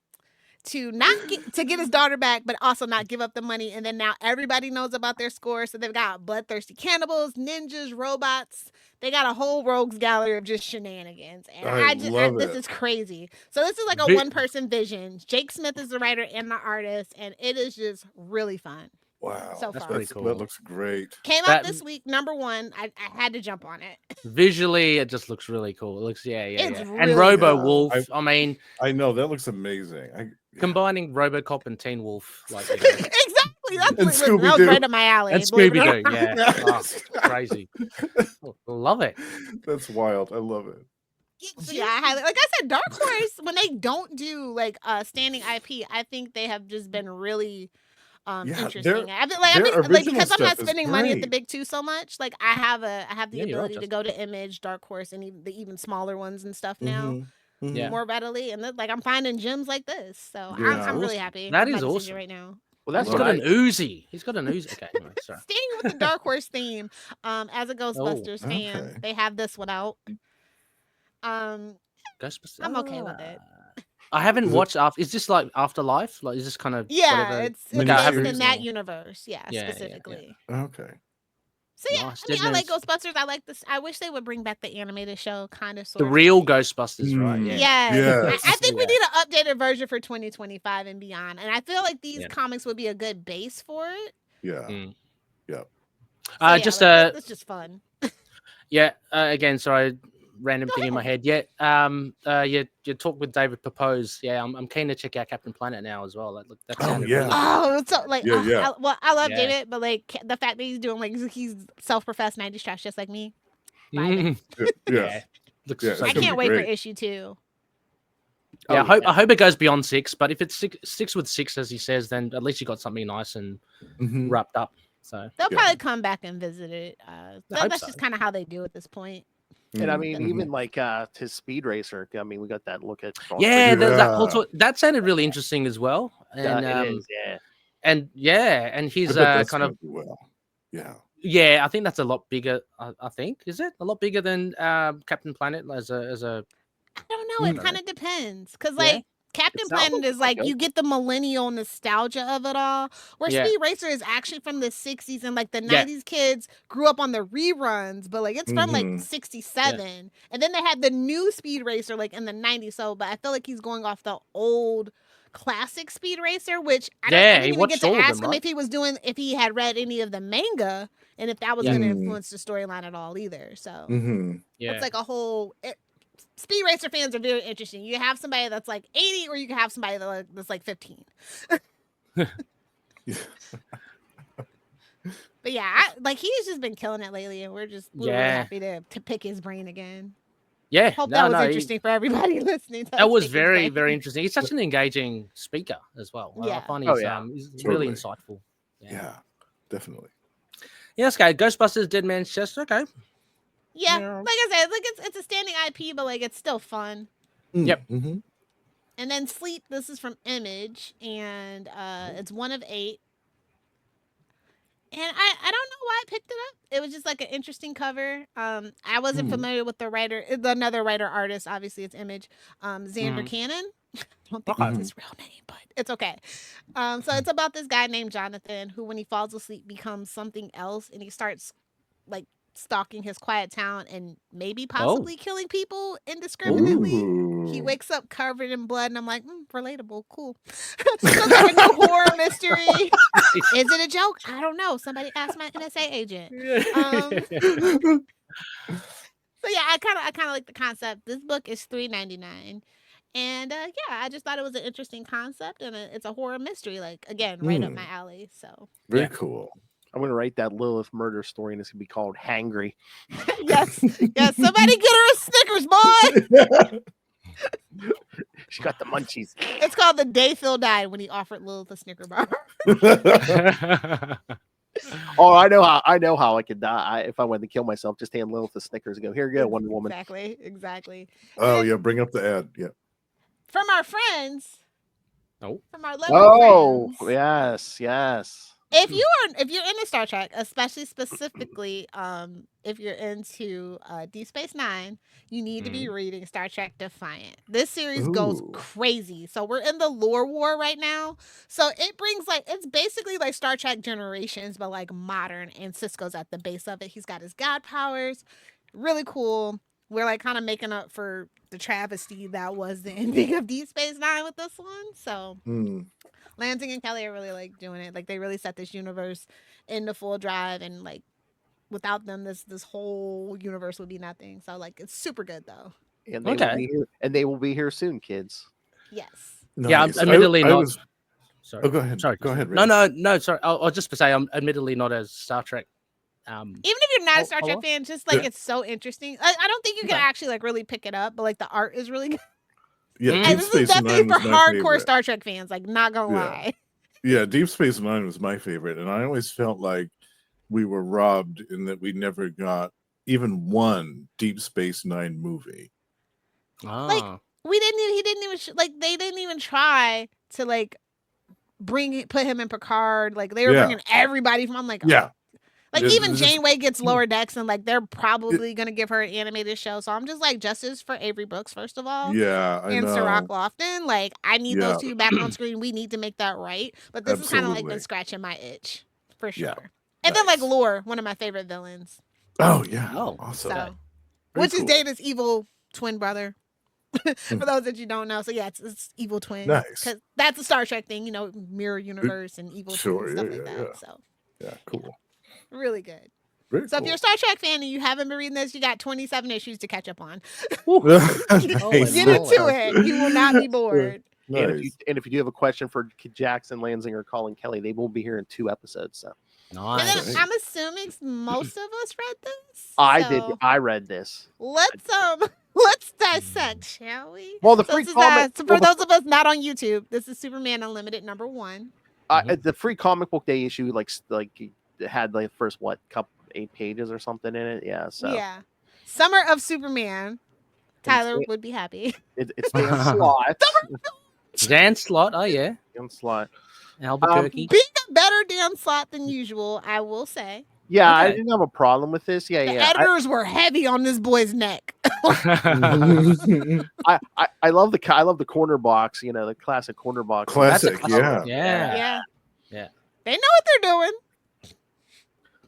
to get his daughter back, but also not give up the money. And then now everybody knows about their score, so they've got bloodthirsty cannibals, ninjas, robots. They got a whole rogues gallery of just shenanigans. And this is crazy. So this is like a one-person vision. Jake Smith is the writer and the artist, and it is just really fun. Wow. So that's far. pretty cool. That looks great. Came out this week, #1. I had to jump on it. Visually, it just looks really cool. It looks, Really and Robowolf, I know, that looks amazing. Combining Robocop and Teen Wolf. Like, exactly. That was right up my alley. And Scooby-Doo, yeah. Crazy. Love it. That's wild. I love it. So yeah, like I said, Dark Horse, when they don't do like standing IP, I think they have just been really interesting. I mean, because I'm not spending money at the big two so much. Like I have the ability to go to Image, Dark Horse, and even smaller ones and stuff now. More readily, and I'm finding gems like this, so I'm really happy. That is awesome right now. Well, that's got an Uzi. He's got an Uzi. Okay, anyway, sorry. Staying with the Dark Horse theme, as a Ghostbusters fan, they have this one out. Ghostbusters. I'm okay with it. I haven't watched after. Is this like Afterlife? Like, is this kind of it's based in that universe? Yeah, specifically. Yeah. Okay. So yeah, I mean, I like Ghostbusters. I like this. I wish they would bring back the animated show, kind of. The real Ghostbusters, right? Yeah. I think we need an updated version for 2025 and beyond. And I feel like these comics would be a good base for it. Yeah. So, just it's just fun. Yeah. Again, sorry, random thing in my head. Yeah. You talk with David Propose. Yeah, I'm keen to check out Captain Planet now as well. That sounded really good. Oh, so like, Yeah. I love David, but like the fact that he's doing like he's self-professed 90s trash just like me. Yeah. I can't wait for issue 2. Yeah, I hope it goes beyond 6. But if it sticks with 6, as he says, then at least you got something nice and wrapped up. So they'll probably come back and visit it. That's just kind of how they do at this point. And I mean, even like his Speed Racer. I mean, we got that look at. That sounded really interesting as well. And it is, yeah. And he's kind of yeah. I think that's a lot bigger. I think is it a lot bigger than Captain Planet as a. I don't know. It kind of depends because like. Captain Planet is like you get the millennial nostalgia of it all, where Speed Racer is actually from the 60s and like the 90s kids grew up on the reruns, but like it's from like 67. And then they had the new Speed Racer like in the 90s. So, but I feel like he's going off the old classic Speed Racer, which I didn't even get to ask him if he had read any of the manga and if that was going to influence the storyline at all either. So it's like a whole. Speed Racer fans are very interesting. You have somebody that's like 80, or you can have somebody that's like 15. But yeah, he's just been killing it lately, and we're really happy to pick his brain again. Yeah, hope that was interesting for everybody listening. That was very, very interesting. He's such an engaging speaker as well. I find he's really insightful. Yeah, definitely. Yeah, okay. Ghostbusters, Dead Man's Chest. Okay. Yeah, like I said, like it's a standing IP, but like it's still fun. Yep. And then Sleep. This is from Image, and it's 1 of 8. And I don't know why I picked it up. It was just like an interesting cover. I wasn't familiar with the writer, another writer artist. Obviously, it's Image. Xander Cannon. I don't think that's his real name, but it's okay. So it's about this guy named Jonathan who, when he falls asleep, becomes something else, and he starts like stalking his quiet town and maybe possibly killing people indiscriminately. He wakes up covered in blood, and I'm like, relatable, cool. So like a new horror mystery. Is it a joke? I don't know. Somebody asked my NSA agent. So yeah, I kind of like the concept. This book is $3.99, and I just thought it was an interesting concept, and it's a horror mystery. Like again, right up my alley. So very cool. I'm going to write that Lilith murder story, and it's going to be called Hangry. Yes. Somebody get her a Snickers, boy. She got the munchies. It's called The Day Phil Died, when he offered Lilith a Snicker bar. Oh, I know how I could die if I wanted to kill myself. Just hand Lilith the Snickers and go, here you go, Wonder Woman. Exactly. Oh yeah, bring up the ad. Yeah. From our friends. From our lovely friends. Yes. If you're into Star Trek, especially specifically if you're into Deep Space Nine, you need to be reading Star Trek Defiant. This series goes crazy. So we're in the lore war right now. So it brings it's basically like Star Trek Generations, but like modern, and Sisko's at the base of it. He's got his god powers. Really cool. We're like kind of making up for the travesty that was the ending of Deep Space Nine with this one. So Lansing and Kelly are really like doing it. Like they really set this universe into full drive, and like without them, this whole universe would be nothing. So like it's super good though. And they will be here soon, kids. Yes. Nice. Yeah, I'm admittedly not. Sorry. Oh, go ahead. Sorry. Go ahead. No. Sorry. I'll just say I'm admittedly not a Star Trek. Even if you're not a Star Trek fan, just like it's so interesting. I don't think you can actually like really pick it up, but like the art is really good. Yeah, and this is definitely for hardcore Star Trek fans. Like, not gonna lie. Yeah, Deep Space Nine was my favorite, and I always felt like we were robbed in that we never got even one Deep Space Nine movie. Like they didn't even try to like put him in Picard. Like they were bringing everybody from. I'm like, Like even Janeway gets lower decks, and like they're probably gonna give her an animated show. So I'm just like, justice for Avery Brooks, first of all. Yeah, I and know. Sirach Lofton. Like I need those two back on screen. We need to make that right. But this is kind of like been scratching my itch for sure. Yeah. And then like Lore, one of my favorite villains. Oh yeah. Oh, awesome. So, which is Data's evil twin brother. For those that you don't know. So yeah, it's evil twin. Nice. Because that's a Star Trek thing, you know, mirror universe and evil twin, stuff like that. So yeah, cool. Really good. Very So if cool. you're a Star Trek fan and you haven't been reading this, you got 27 issues to catch up on. Nice. Get into it. You will not be bored. Nice. And if you do have a question for Jackson, Lanzinger, Colin Kelly, they will be here in 2 episodes. So Nice. And then I'm assuming most of us read this. I so did. I read this. Let's dissect, shall we? Well, the So free this is, comic. so for those of us not on YouTube, this is Superman Unlimited #1. The free comic book day issue, like it had like the first 8 pages or something in it. Yeah. So Yeah. Summer of Superman. Tyler would be happy. It's Dan Slott. Dan Slott. Oh yeah. Dan Slott. Albuquerque. Being a better Dan Slott than usual, I will say. Yeah, Okay. I didn't have a problem with this. Yeah, The yeah. editors were heavy on this boy's neck. I love the corner box. You know, the classic corner box. Classic, yeah. Yeah. Yeah. They know what they're doing.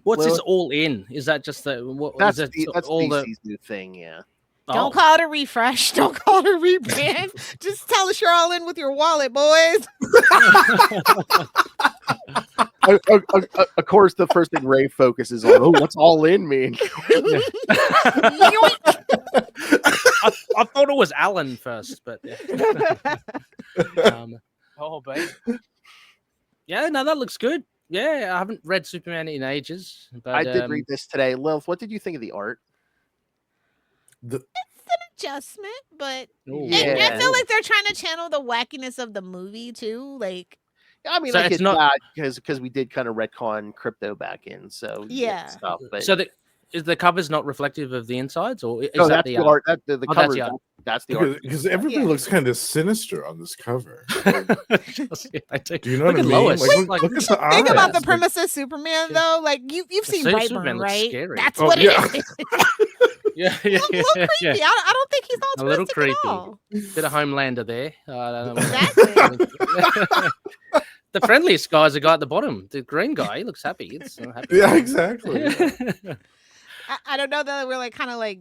What's Well- this all in? Is that just the what? That's is it that's all the? DC's new thing. Yeah. Don't call it a refresh. Don't call it a rebrand. Just tell us you're all in with your wallet, boys. Of course, the first thing Ray focuses on. Oh, what's all in mean? I thought it was Alan first, but oh, babe. Yeah, no, that looks good. Yeah, I haven't read Superman in ages, but I did read this today. Lilith, what did you think of the art? Adjustment, but Ooh. and Yeah. I feel like they're trying to channel the wackiness of the movie too. Like, I mean, So like it's not- because we did kind of retcon crypto back in, so Yeah. stuff. But so is the covers not reflective of the insides, or is no, that that's the the art. That the Oh, cover. that's the art. That's the art. Because everybody Yeah. looks kind of sinister on this cover. I do. Do you know Look what I at mean? Lois. Like, look at the eyes. think about the Like, premise of Superman though. Like you've seen So Brightburn, Superman looks right? scary. That's Oh, what yeah. it is. Yeah, yeah, A little yeah, creepy. yeah. I don't think he's A little altruistic at creepy. all. Bit of Homelander there. I don't know. Exactly. The friendliest guy is the guy at the bottom. The green guy. He looks happy. It's happy. Yeah, exactly. I don't know that we're like kind of like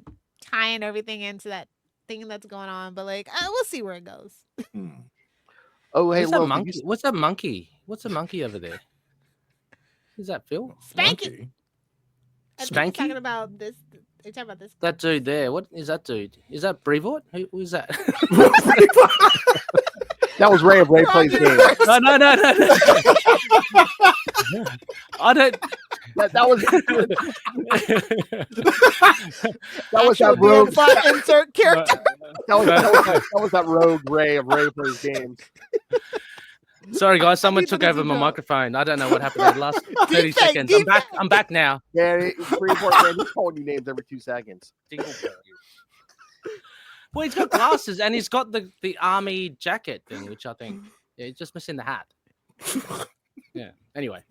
tying everything into that thing that's going on, but like we'll see where it goes. Hmm. Oh, hey, What's that Lilith, monkey? What's that monkey? What's the monkey over there? Is that Phil? Spanky. Monkey. I think he's Spanky? talking about this. Are you talking about this? That dude there. What is that dude? Is that Brevoort? Who is that? that was Ray of Ray Plays Games. No. I don't. That was that was Actual that rogue. Dan Slott insert character. That was that rogue Ray of Ray Plays Games. Sorry, guys. Someone Deep took into over the my joke. microphone. I don't know what happened in the last 30 Deep fake, seconds. deep I'm back now. Yeah, it's pretty important. Man. He's calling you names every 2 seconds. Well, he's got glasses and he's got the army jacket thing, which I think he's just missing the hat. Yeah. Anyway.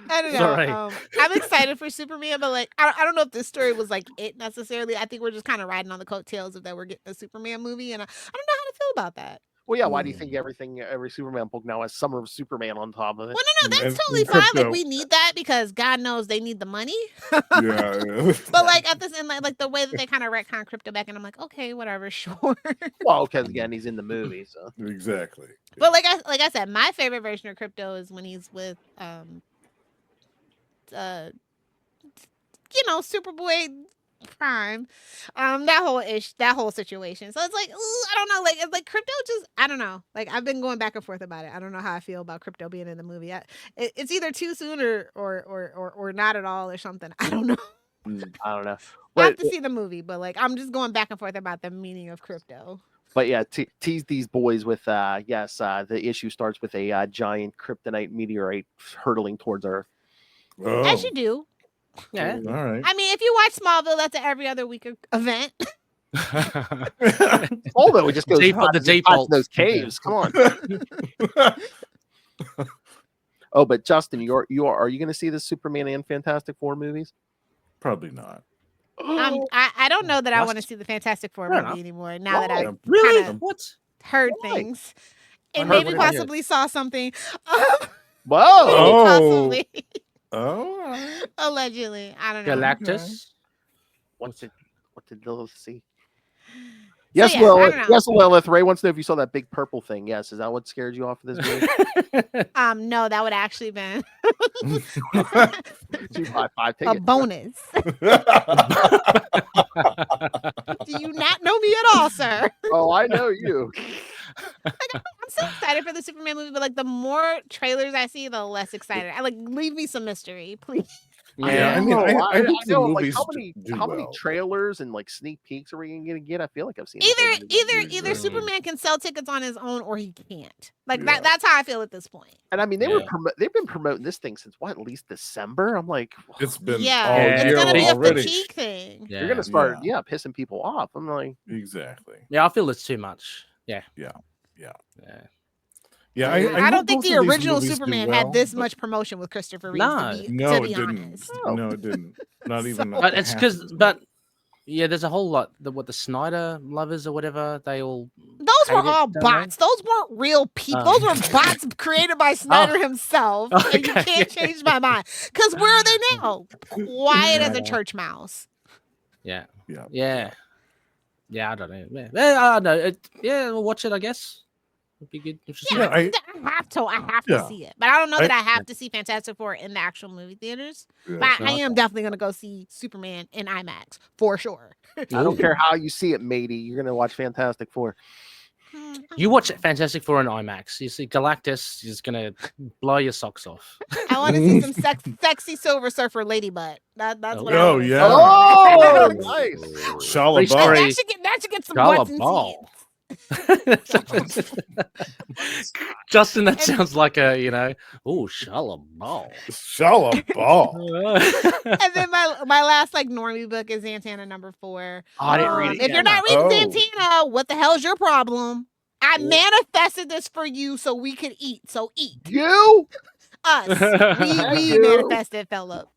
I don't know. Sorry. I'm excited for Superman, but like I don't know if this story was like it necessarily. I think we're just kind of riding on the coattails of that we're getting a Superman movie, and I don't know how to feel about that. Well, yeah. Why do you think every Superman book now has Summer of Superman on top of it? Well, no, that's And totally fine. Like crypto. we need that because God knows they need the money. Yeah. But like at this end, like the way that they kind of retcon crypto back, and I'm like, okay, whatever, sure. Well, because again, he's in the movie, so Exactly. But like I said, my favorite version of crypto is when he's with Superboy Prime, that whole situation. So it's like, ooh, I don't know, like it's like crypto just, I don't know, like I've been going back and forth about it. I don't know how I feel about crypto being in the movie. It's either too soon or not at all or something. I don't know. I don't know. I have But to see the movie, but like I'm just going back and forth about the meaning of crypto. yeah, tease these boys with the issue starts with a giant kryptonite meteorite hurtling towards Earth. Oh, As you do. Yeah. all right. I mean, if you watch Smallville, that's an every other week event. Although it just goes Default- the default. those caves. Come on. Oh, but Justin, are you going to see the Superman and Fantastic Four movies? Probably not. I don't know that I want to Must- see the Fantastic Four Fair movie enough. anymore. Now that Why? I've Really? kinda What? heard Why? things, and I heard maybe what I heard. possibly saw something. Whoa! Oh. Possibly, Oh, all right. allegedly. I don't know. Galactus? What did Lilith see? Yes, yeah, Lilith. I don't know. Yes, Lilith. Ray wants to know if you saw that big purple thing. Yes, is that what scared you off of this movie? No, that would actually been 255 a tickets. bonus. Do you not know me at all, sir? Oh, I know you. I'm so excited for the Superman movie, but like the more trailers I see, the less excited. I like leave me some mystery, please. Yeah, I mean, I I hope the know. Like, movies how do many well. trailers and like sneak peeks are we gonna get? I feel like I've seen the whole movie. Either Superman can sell tickets on his own or he can't. Like Yeah. that's how I feel at this point. And I mean, they've been promoting this thing since what, at least December. I'm like, It's been Yeah, all it's year gonna be a already. fatigue thing. Yeah. you're gonna start pissing people off. I'm like, Exactly. Yeah, I feel it's too much. Yeah. Yeah, I don't think both the of these original movies do Superman well, had this but- much promotion with Christopher Reeve. No. to be No, it didn't. honest. No, it didn't. Not even. But it's half because, as but yeah, there's a whole lot. The Snyder lovers or whatever, they all. Those were hate it, all don't they? bots. Those weren't real people. Oh. Those were bots created by Snyder himself. And you Okay. can't change my mind. Because where are they now? Quiet as a church mouse. Yeah. Yeah. Yeah. Yeah, I don't know. Yeah, I don't know. We'll watch it, I guess. It'd be good. Interesting. Yeah, I I have to see it. But I don't know that I have to see Fantastic Four in the actual movie theaters. Yeah. But I am definitely going to go see Superman in IMAX for sure. I don't care how you see it, matey. You're gonna watch Fantastic Four. You watch Fantastic Four in IMAX. You see Galactus is gonna blow your socks off. I want to see some sexy Silver Surfer lady butt. That's what I Oh, wanna see. yeah. Oh, nice. Shala Free Ball. story. That should get some Shala butts and Ball. seats. Justin, that sounds like a, Shala Ball. Shala Ball. And then my last like normie book is Zatanna #4. I didn't read it If yet. you're not reading Oh. Zatanna, what the hell's your problem? I manifested this for you so we could eat. So eat. You Us. We You. manifested, Philip.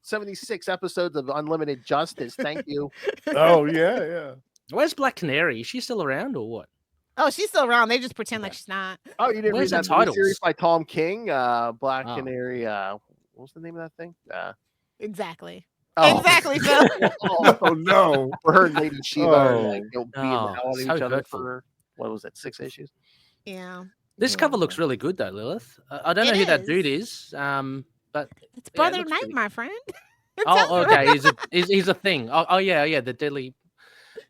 76 episodes of Unlimited Justice. Thank you. Oh, yeah. Where's Black Canary? Is she still around or what? Oh, she's still around. They just pretend like she's not. Oh, you didn't Where's read the that new titles? series by Tom King? Black Oh. Canary. What was the name of that thing? Exactly. Oh. Exactly, Phil. Oh, no. For her and Lady Shiva are Oh. like being the Oh, hell out of so each other hurtful. for what was it, 6 issues? Yeah. This cover looks really good though, Lilith. I don't know It who that is. dude is. But It's Yeah, it Brother looks Knight, pretty- my friend. oh, okay, he's a thing. Oh, yeah, the deadly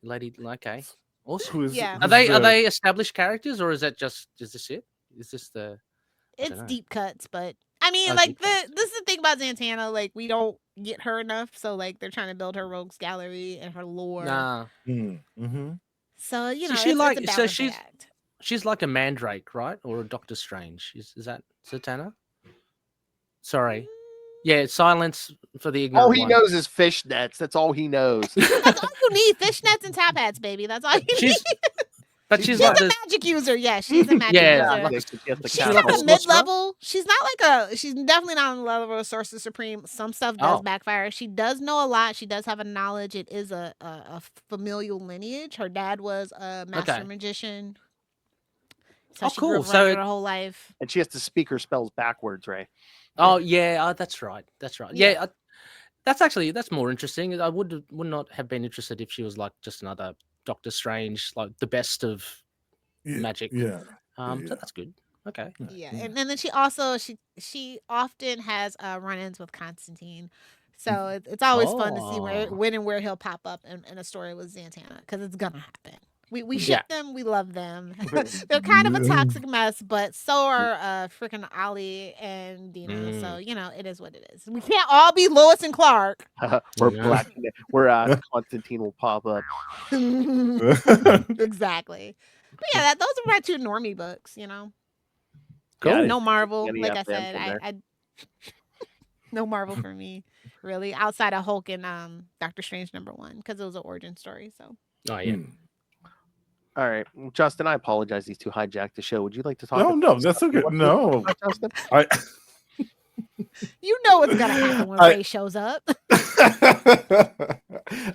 lady. Okay, awesome. Who is, Yeah. Are they established characters or is this it? Is this the? It's dunno. deep cuts, but I mean, Oh, like deep cuts. this is the thing about Zatanna. Like we don't get her enough, so like they're trying to build her rogues gallery and her lore. Nah, Mm-hmm. So you So know, she it's like- a so balancing she's- act. she's like a Mandrake, right? Or a Doctor Strange. Is that Zatanna? Sorry. Yeah, silence for the ignorant. All he one. knows is fishnets. That's all he knows. That's all you need: fishnets and top hats, baby. That's all you need. She's, but she's She's like a the. magic user. Yeah, she's a magic Yeah, user. like She's She's not like a a mid-level. She's not like she's definitely not on the level of Sorcerer Supreme. Some stuff does Oh. backfire. She does know a lot. She does have a knowledge. It is a familial lineage. Her dad was a master Okay. magician. So Oh, she grew cool. up So around it- her whole life. And she has to speak her spells backwards, Ray. Oh yeah, that's right. That's right. Yeah. Yeah, that's more interesting. I would not have been interested if she was like just another Doctor Strange, like the best of magic. Yeah. So yeah. that's good. Okay. Yeah, and then she also she often has run-ins with Constantine. So it's always fun to see Oh. when and where he'll pop up in a story with Zatanna because it's gonna happen. We ship them, we love them. They're kind of a toxic mess, but so are freaking Ollie and Dina. So you know it is what it is. We can't all be Lois and Clark. Where Yeah. where Constantine will pop up. Exactly. But yeah, those are my 2 normie books. You know, Cool. no Marvel. Gotta Like get I them said, from there. I no Marvel for me, really, outside of Hulk and Doctor Strange #1 because it was an origin story. So Oh yeah. All right, well, Justin, I apologize. These 2 hijacked the show. Would you like to talk? No, about no, stuff that's you okay. want to No, talk about, Justin. I. you know what's gonna happen when Ray shows up.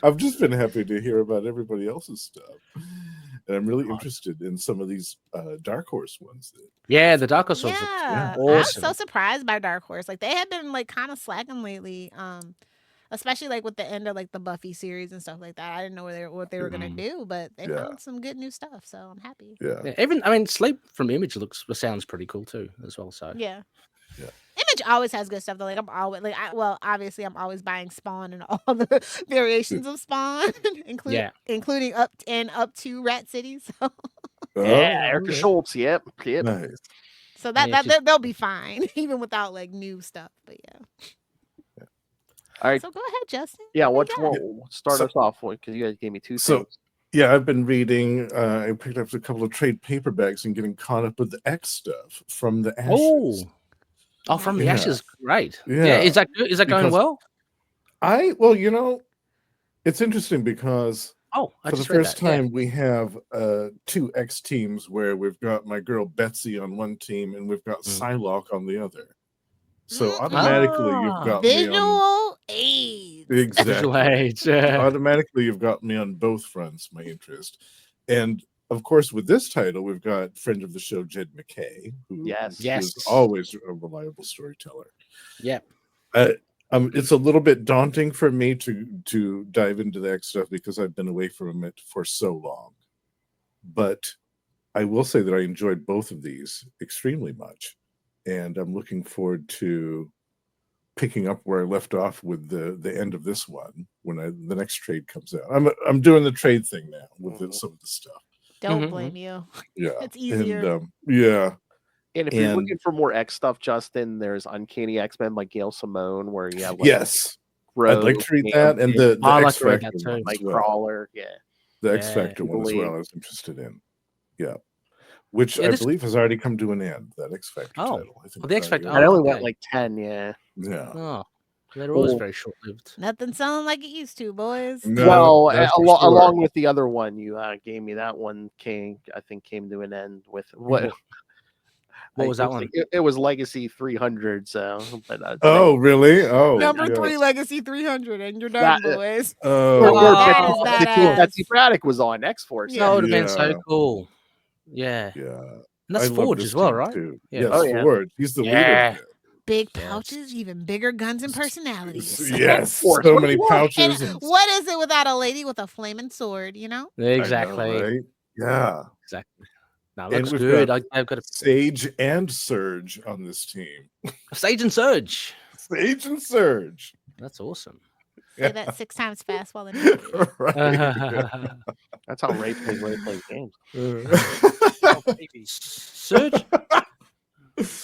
I've just been happy to hear about everybody else's stuff, and I'm really interested in some of these Dark Horse ones. Yeah, the Dark Horse ones Yeah, are I was awesome. so surprised by Dark Horse. Like they had been like kind of slacking lately. especially like with the end of like the Buffy series and stuff like that. I didn't know what they were gonna do, but they found some good new stuff, so I'm happy. Yeah. Even I mean, Sleep from Image sounds pretty cool too, as well. So yeah. Image always has good stuff though. Like I'm always like, obviously I'm always buying Spawn and all the variations of Spawn, including up to Rat City. So Erica Schultz. Yep. Nice. So that they'll be fine even without like new stuff. But yeah. All right. So go ahead, Justin. Yeah. Start us off with, because you guys gave me two things. Yeah, I've been reading. I picked up a couple of trade paperbacks and getting caught up with the X stuff from the Ashes. Oh, from the Ashes, great. Yeah, is that going well? It's interesting because for the first time we have 2 X teams where we've got my girl Betsy on one team and we've got Psylocke on the other. So automatically you've got visual aids. Exactly. Visual aids, yeah. Automatically you've got me on both fronts, my interest. And of course, with this title, we've got friend of the show, Jed McKay, who is always a reliable storyteller. Yeah. It's a little bit daunting for me to dive into the X stuff because I've been away from it for so long. But I will say that I enjoyed both of these extremely much. And I'm looking forward to picking up where I left off with the end of this one when the next trade comes out. I'm doing the trade thing now with some of the stuff. Don't blame you. Yeah, it's easier. And, and if you're looking for more X stuff, Justin, there's Uncanny X-Men like Gail Simone, where you have I'd like to read that, and the X Factor one, like Crawler, the X Factor one as well. I was interested in, which I believe has already come to an end. That X Factor title. I think the X Factor. I only went like 10. Yeah. Oh. They're always very short-lived. Nothing sounding like it used to, boys. No, along with the other one, you gave me that one. I think came to an end with what? What was that one? It was Legacy 300. So, but really? Oh, number 3 Legacy 300, and you're done, boys. Betsy Braddock was on X-Force. That would have been so cool. Yeah. And that's Forge as well, right? Too. Yeah. Yes, Forge. He's the leader. Big pouches, even bigger guns and personalities. Yes, so many pouches. And what is it without a lady with a flaming sword? You know? Exactly. Know, right? Yeah. Exactly. Now looks good. I've got a Sage and Surge on this team. Sage and Surge. Sage and Surge. That's awesome. Say that 6 times fast while they're right. That's how Ray plays games. Surge.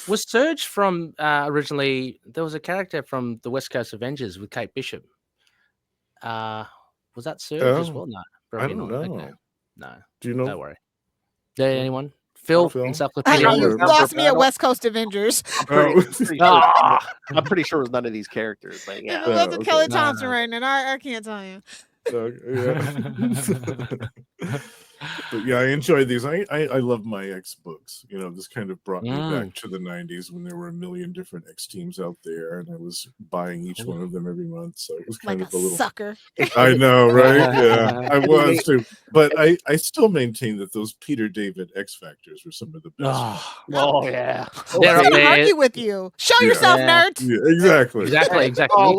Was Surge from originally? There was a character from the West Coast Avengers with Kate Bishop. Was that Surge as well? No, I don't know. Okay. No, do you know? Don't worry. Anyone? Phil? You lost me at West Coast Avengers. I'm pretty sure it was none of these characters. But yeah, if it wasn't Kelly Thompson right now, I can't tell you. But yeah, I enjoy these. I love my X books. This kind of brought me back to the 90s when there were a million different X teams out there, and I was buying each one of them every month. So it was kind of a little sucker. I know, right? Yeah, I was too. But I still maintain that those Peter David X Factors were some of the best. Oh yeah. I can't argue with you. Show yourself, nerd. Yeah, exactly. You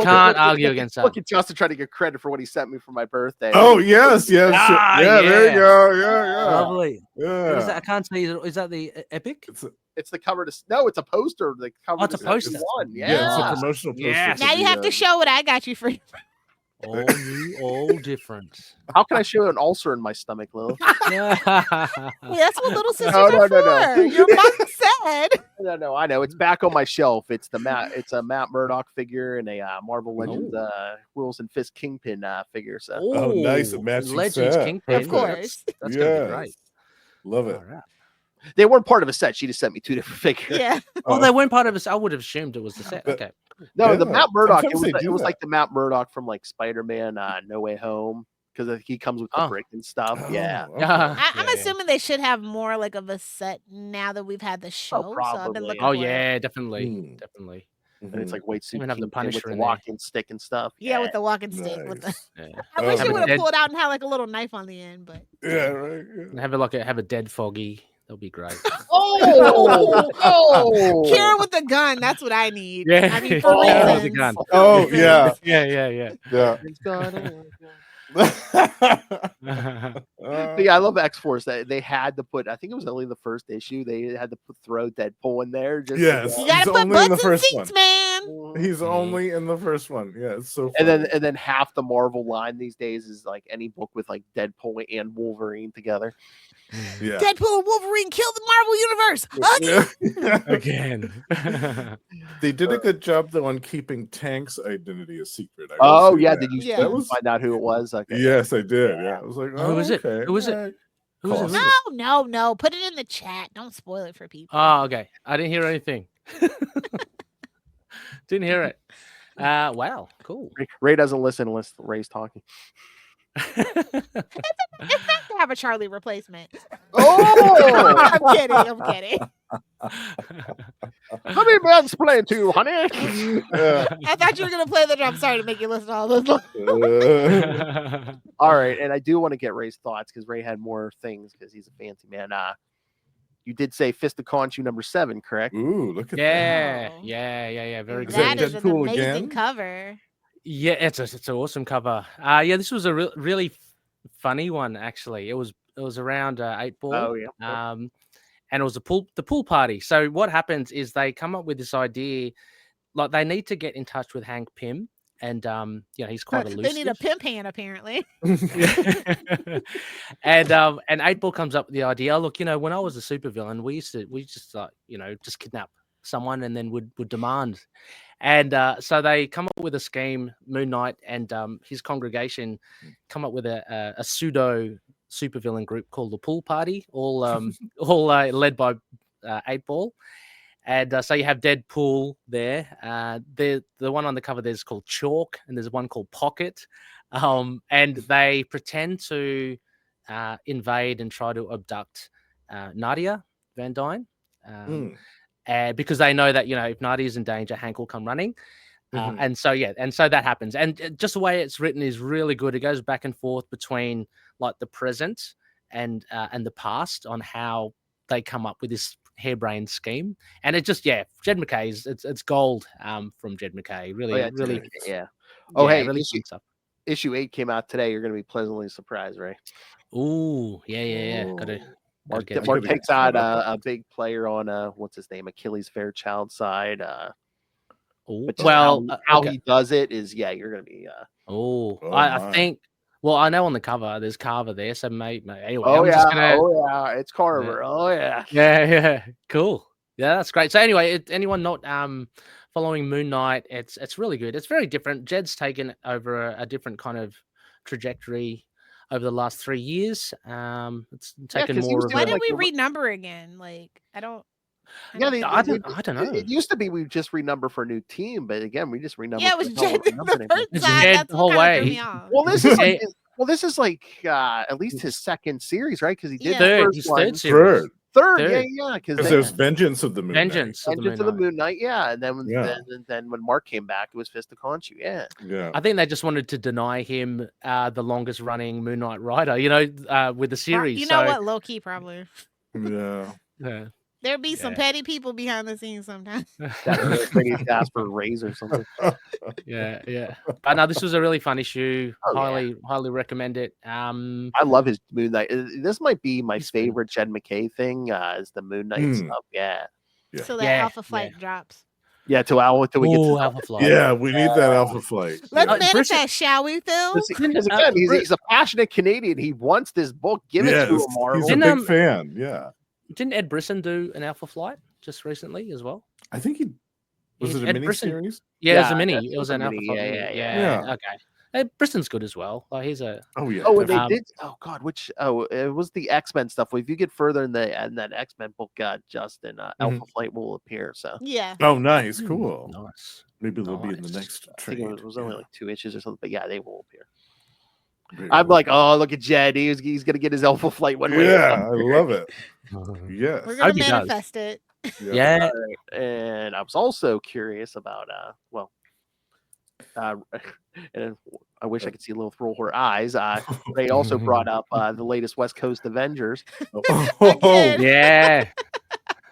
can't argue against that. Look at Justin trying to get credit for what he sent me for my birthday. Oh yes. There you go. Yeah. Lovely. Yeah. I can't see. Is that the Epic? It's the cover to. No, it's a poster. The cover. It's a poster. One. Yeah, it's a promotional poster. Yes. Now you have to show what I got you for. All new, all different. How can I show an ulcer in my stomach, Lilith? Well, that's what little sisters are for. Your mom said. No, I know. It's back on my shelf. It's a Matt Murdock figure and a Marvel Legends Wills and Fist Kingpin figure. So. Nice. A matching Legends set. Kingpin. Of course. That's gonna be great. Love it. Right. They weren't part of a set. She just sent me 2 different figures. Yeah. They weren't part of us. I would have assumed it was the set. Okay. No, the Matt Murdock. It was like the Matt Murdock from like Spider-Man No Way Home, because he comes with the brick and stuff. I'm assuming they should have more like of a set now that we've had the show. Probably. So I've been looking definitely. And it's like white suit even have the Punisher with the walking stick and stuff. Yeah, with the walking stick. Nice. I wish you would have pulled out and had like a little knife on the end, but right. And have a dead Foggy. That'll be great. Kira with the gun. That's what I need. Yeah. I mean, for Kira with the reasons. gun. Oh, yeah. Yeah. It's gonna- But yeah, I love X-Force. That they had to put. I think it was only the first issue. They had to throw Deadpool in there. Just Yes. You He's gotta put only in the butts in first seats, one. man. He's only in the first one. Yeah, it's so and funny. then half the Marvel line these days is like any book with like Deadpool and Wolverine together. Yeah. Deadpool and Wolverine killed the Marvel Universe. Again. They did a good job though on keeping Tank's identity a secret. I will Oh say yeah, that. did you Yeah. find out who it was? Okay. Yes, I did. Yeah, I was like, Who is it? okay, Who is it? alright. Who is it? No. Put it in the chat. Don't spoil it for people. Oh, okay. I didn't hear anything. Didn't hear it. Wow, cool. Ray doesn't listen unless Ray's talking. It's nice to have a Charlie replacement. Oh, I'm kidding. how many bands playing to you, honey? I thought you were gonna play the. I'm sorry to make you listen to all those. All right, and I do want to get Ray's thoughts because Ray had more things because he's a fancy man. You did say Fist of Khonshu number 7, correct? Ooh, look at Yeah. that. Very Is good. that That is an Deadpool amazing again? cover. Yeah, it's an awesome cover. Yeah, this was a really funny one actually. It was around 8-ball. Oh yeah. And it was the pool party. So what happens is they come up with this idea, like they need to get in touch with Hank Pym, and he's quite elusive. They need a pimp hand apparently. and 8-ball comes up with the idea. Look, when I was a supervillain, we just just kidnap someone and then would demand. And so they come up with a scheme. Moon Knight and his congregation come up with a pseudo supervillain group called the Pool Party, all led by 8-ball. And so you have Deadpool there. The one on the cover there's called Chalk, and there's one called Pocket. And they pretend to invade and try to abduct Nadia Van Dyne. Because they know that if Nadia's in danger, Hank will come running. And so that happens. And just the way it's written is really good. It goes back and forth between like the present and the past on how they come up with this harebrained scheme. And it just Jed MacKay's it's gold from Jed MacKay. Really. Yeah. Oh, hey, really fun stuff. Issue 8 came out today. You're going to be pleasantly surprised, Ray. Ooh, yeah. Mark takes out a big player on what's his name, Achilles Fairchild side. How he does it is you're gonna be. I think. Well, I know on the cover there's Carver there, so anyway. It's Carver. Yeah, cool. Yeah, that's great. So anyway, anyone not following Moon Knight, it's really good. It's very different. Jed's taken over a different kind of trajectory over the last 3 years. It's taken more of why did we renumber again? Like, I don't know. It used to be we just renumber for a new team, but again, we just renumber. Yeah, it was Jed the whole way. Well, this is like at least his second series, right? Because he did third series. Third. Because there's Vengeance of the Moon Knight. Vengeance of the Moon Knight, and then when Mark came back, it was Fist of Khonshu, yeah. I think they just wanted to deny him the longest running Moon Knight writer, with the series. You know what? Low key, probably. Yeah. There'd be some petty people behind the scenes sometimes. They need to ask for a raise or something. Yeah. But no, this was a really fun issue. Highly recommend it. I love his Moon Knight. This might be my favorite Jed MacKay thing. Is the Moon Knight stuff? Yeah. So that Alpha Flight drops. Yeah, till we get to Alpha Flight. Yeah, we need that Alpha Flight. Let's manifest, shall we, Phil? Because again, he's a passionate Canadian. He wants this book. Give it to him, Marvel. He's a big fan. Yeah. Didn't Ed Brisson do an Alpha Flight just recently as well? I think he was it a mini series? Yeah, it was a mini. It was an Alpha Flight. Yeah. Okay. Bristol's good as well. Like he's a. Oh yeah. Oh, they did. Oh God, it was the X-Men stuff. If you get further in that X-Men book, Justin, Alpha Flight will appear. So yeah. Oh, nice, cool. Nice. Maybe they'll be in the next trade. I think it was only like 2 issues or something, but yeah, they will appear. I'm like, oh, look at Jed. He's gonna get his Alpha Flight one way. Yeah, I love it. Yes. We're gonna manifest it. Yeah. And I was also curious about and I wish I could see Lilith roll her eyes. They also brought up the latest West Coast Avengers. Again. Yeah.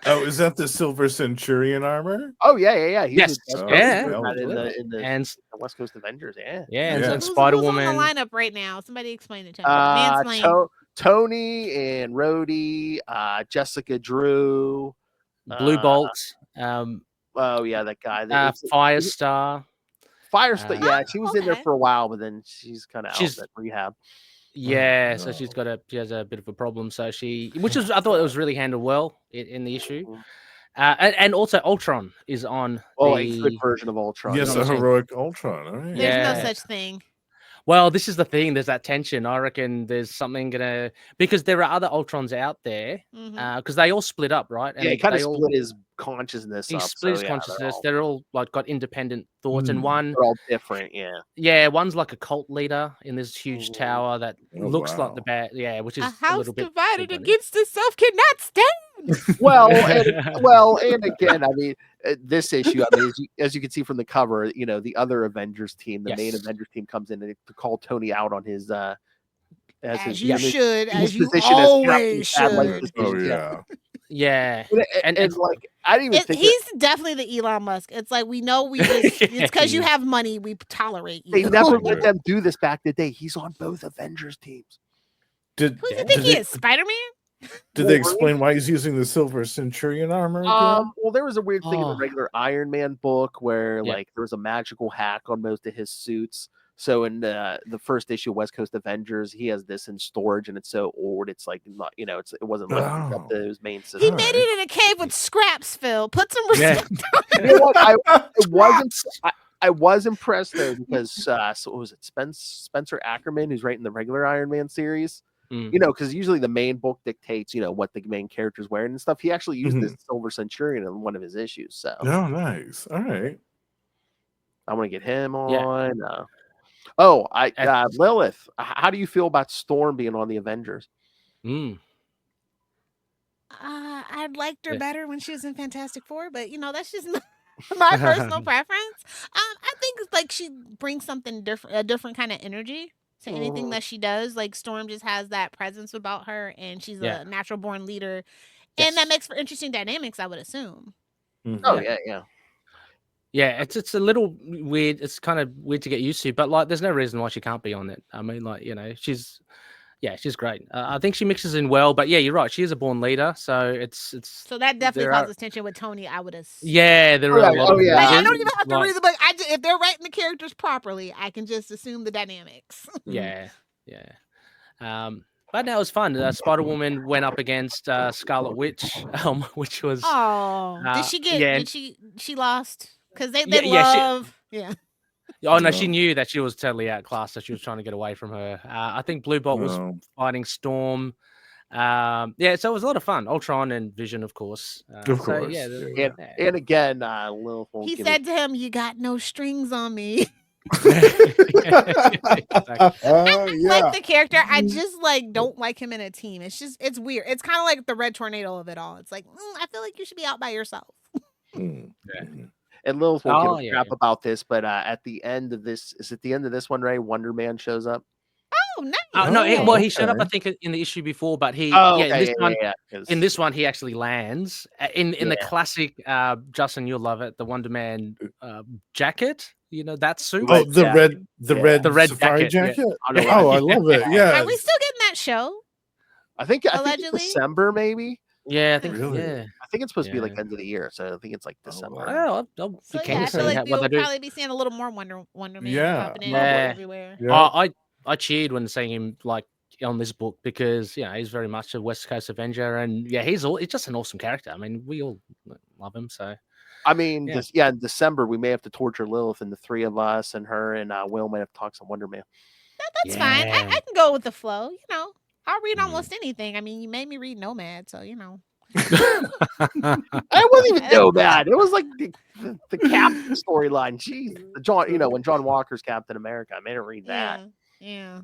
Oh, is that the Silver Centurion armor? Oh yeah. He's Yes. Yeah. in the And West Coast Avengers. Yeah. and Yeah. then Who's Spider on the Woman. lineup right now? Somebody explain it to me. Mansplain. Tony and Rhodey, Jessica Drew, Blue Bolt, oh yeah, that guy. Firestar. Firestar. Yeah, she was in there okay. for a while, but then she's kind of out She's- at rehab. Yeah, Oh, so no. she has a bit of a problem. So which is, I thought it was really handled well in the issue. Mhm. And also Ultron is on. Oh, a good version of Ultron. Yes, Yeah. a heroic Ultron. All right. There's no Yeah. such thing. Well, this is the thing. There's that tension. I reckon there's something gonna, because there are other Ultrons out there. Mhm. Because they all split up, right? Yeah, he kind of they all- split his consciousness He up. split his so, yeah, consciousness. They're all like got independent thoughts, and one, they're all different. Yeah. one's like a cult leader in this huge Mhm. tower that Oh, looks like the wow. bad. Yeah, which is A house little bit divided funny. against itself cannot stand. And again, I mean, this issue. I mean, as you can see from the cover, the other Avengers team, the main Yes. Avengers team, comes in and to call Tony out on his As you should, his as you position as always Captain Bad Light should. Oh decisions, yeah. Yeah, And like, I didn't even think He's definitely the Elon Musk. It's like we know it's because you have money, we tolerate you. they never let them do this back in the day. He's on both Avengers teams. Did Who do you Yeah. think did he they, is? Spider-Man? did they explain why he's using the Silver Centurion armor again? Well, there was a weird thing in the Oh. regular Iron Man book where Yeah. like there was a magical hack on most of his suits. So in the first issue of West Coast Avengers, he has this in storage and it's so old. It's like not, it wasn't letting up Oh. to his main system. He made it in a cave with scraps, Phil. Put some Yeah. respect. You know what? I was impressed though because so what was it Spencer Ackerman who's writing the regular Iron Man series? Mm. Because usually the main book dictates what the main character's wearing and stuff. He actually used this Silver Centurion in one of his issues. So Oh, nice. All right. I want to get him Yeah. on. Lilith. How do you feel about Storm being on the Avengers? Mm. I liked her Yeah. better when she was in Fantastic Four, but that's just my personal preference. I think it's like she brings something different, a different kind of energy to anything Mhm. that she does. Like Storm just has that presence about her, and she's Yeah. a natural born leader, Yes. and that makes for interesting dynamics. I would assume. Mhm. Oh yeah. Yeah, it's a little weird. It's kind of weird to get used to, but like, there's no reason why she can't be on it. I mean, like, she's great. I think she mixes in well, but yeah, you're right. She is a born leader, so it's. So that definitely there are- causes tension with Tony. I would assume. Yeah, there are a lot of. yeah. Like, I There's, don't even have to like- read the book. If they're writing the characters properly, I can just assume the dynamics. Yeah. But no, it was fun. Spider Woman went up against Scarlet Witch, which was. Oh, did she get? yeah. Did she lost? Because they Yeah, love. Yeah. Oh no, she knew that she was totally outclassed, so she was trying to get away from her. I think Blue Bolt was Oh. fighting Storm. So it was a lot of fun. Ultron and Vision, of course. Of So, course. yeah, Yeah. and again, Lilith won't He give said to him, "You got no strings on me." Exactly. Like the character, I just don't like him in a team. It's weird. It's kind of like the Red Tornado of it all. It's like I feel like you should be out by yourself. Mm. And Lilith won't Oh, give a yeah, crap yeah. about this, but at the end of this, is it the end of this one, Ray? Wonder Man shows up. Oh, nice. No, Oh, he showed up, I okay. think, in the issue before, but he, Oh, in okay, this one, yeah. in this one, he actually lands in the Yeah. classic. Justin, you'll love it. The Wonder Man jacket. That suit. Oh, the Yeah. red, The red safari jacket, jacket. I know, Oh, right? I love it. Yeah. Are we still getting that show? I think Allegedly? December, maybe. Yeah, I think. Really? Yeah. I think it's supposed to be like Yeah. end of the year, so I think it's like December. wow. Well, I'll be So keen yeah, I to feel see like what we'll they do. probably be seeing a little more Wonder Man Yeah. popping in Yeah. everywhere. Yeah. I cheered when seeing him on this book because he's very much a West Coast Avenger, and he's just an awesome character. I mean, we all love him. So I mean, Yeah. in December we may have to torture Lilith, and the three of us and her and Will may have to talk some Wonder Man. That's fine. Yeah. I can go with the flow. I'll read Mhm. almost anything. I mean, you made me read Nomad, so I wasn't even know that. It was like the Captain storyline. Jeez, when John Walker's Captain America, I made her read that. Yeah.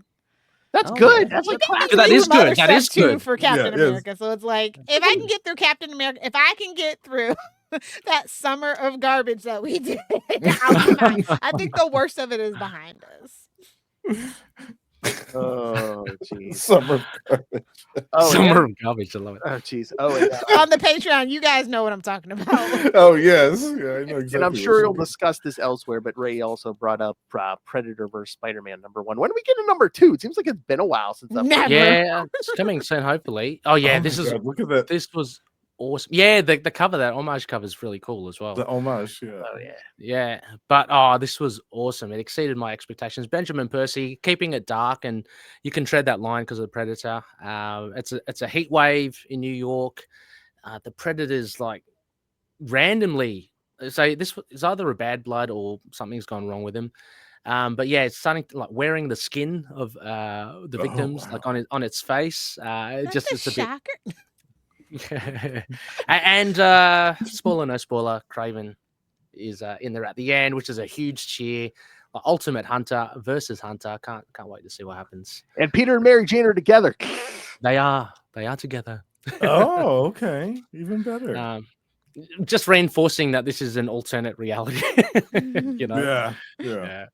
That's Oh, good. yeah. That's like But That is some other good. That is stuff, too, good. for Captain Yeah, it is. America. So it's like if I can get through Captain America, if I can get through that summer of garbage that we did, I'll be fine. I think the worst of it is behind us. Oh, jeez. Summer of Garbage. Oh, Summer yeah? of Garbage. I love it. Oh, jeez. Oh, and, On the Patreon, you guys know what I'm talking about. Oh yes, yeah, I know exactly. and I'm what sure you you'll mean. discuss this elsewhere, but Ray also brought up Predator vs. Spider-Man #1. When do we get to #2? It seems like it's been a while since that. Never. Yeah, it's coming soon, hopefully. Oh yeah, Oh this my is God, look at that. this was awesome. Yeah, the cover, that homage cover is really cool as well. The homage, yeah. Oh yeah. Yeah, but this was awesome. It exceeded my expectations. Benjamin Percy keeping it dark, and you can tread that line because of the Predator. It's a heat wave in New York. The Predator's like randomly. So this is either a bad blood or something's gone wrong with him. But yeah, it's starting to, like, wearing the skin of the victims, wow. like on its face. That's It's a bit. shocker. And spoiler, no spoiler, Craven is in there at the end, which is a huge cheer. Ultimate Hunter versus Hunter. Can't wait to see what happens. And Peter and Mary Jane are together. They are together. Oh, okay, even better. Just reinforcing that this is an alternate reality. You know. Yeah.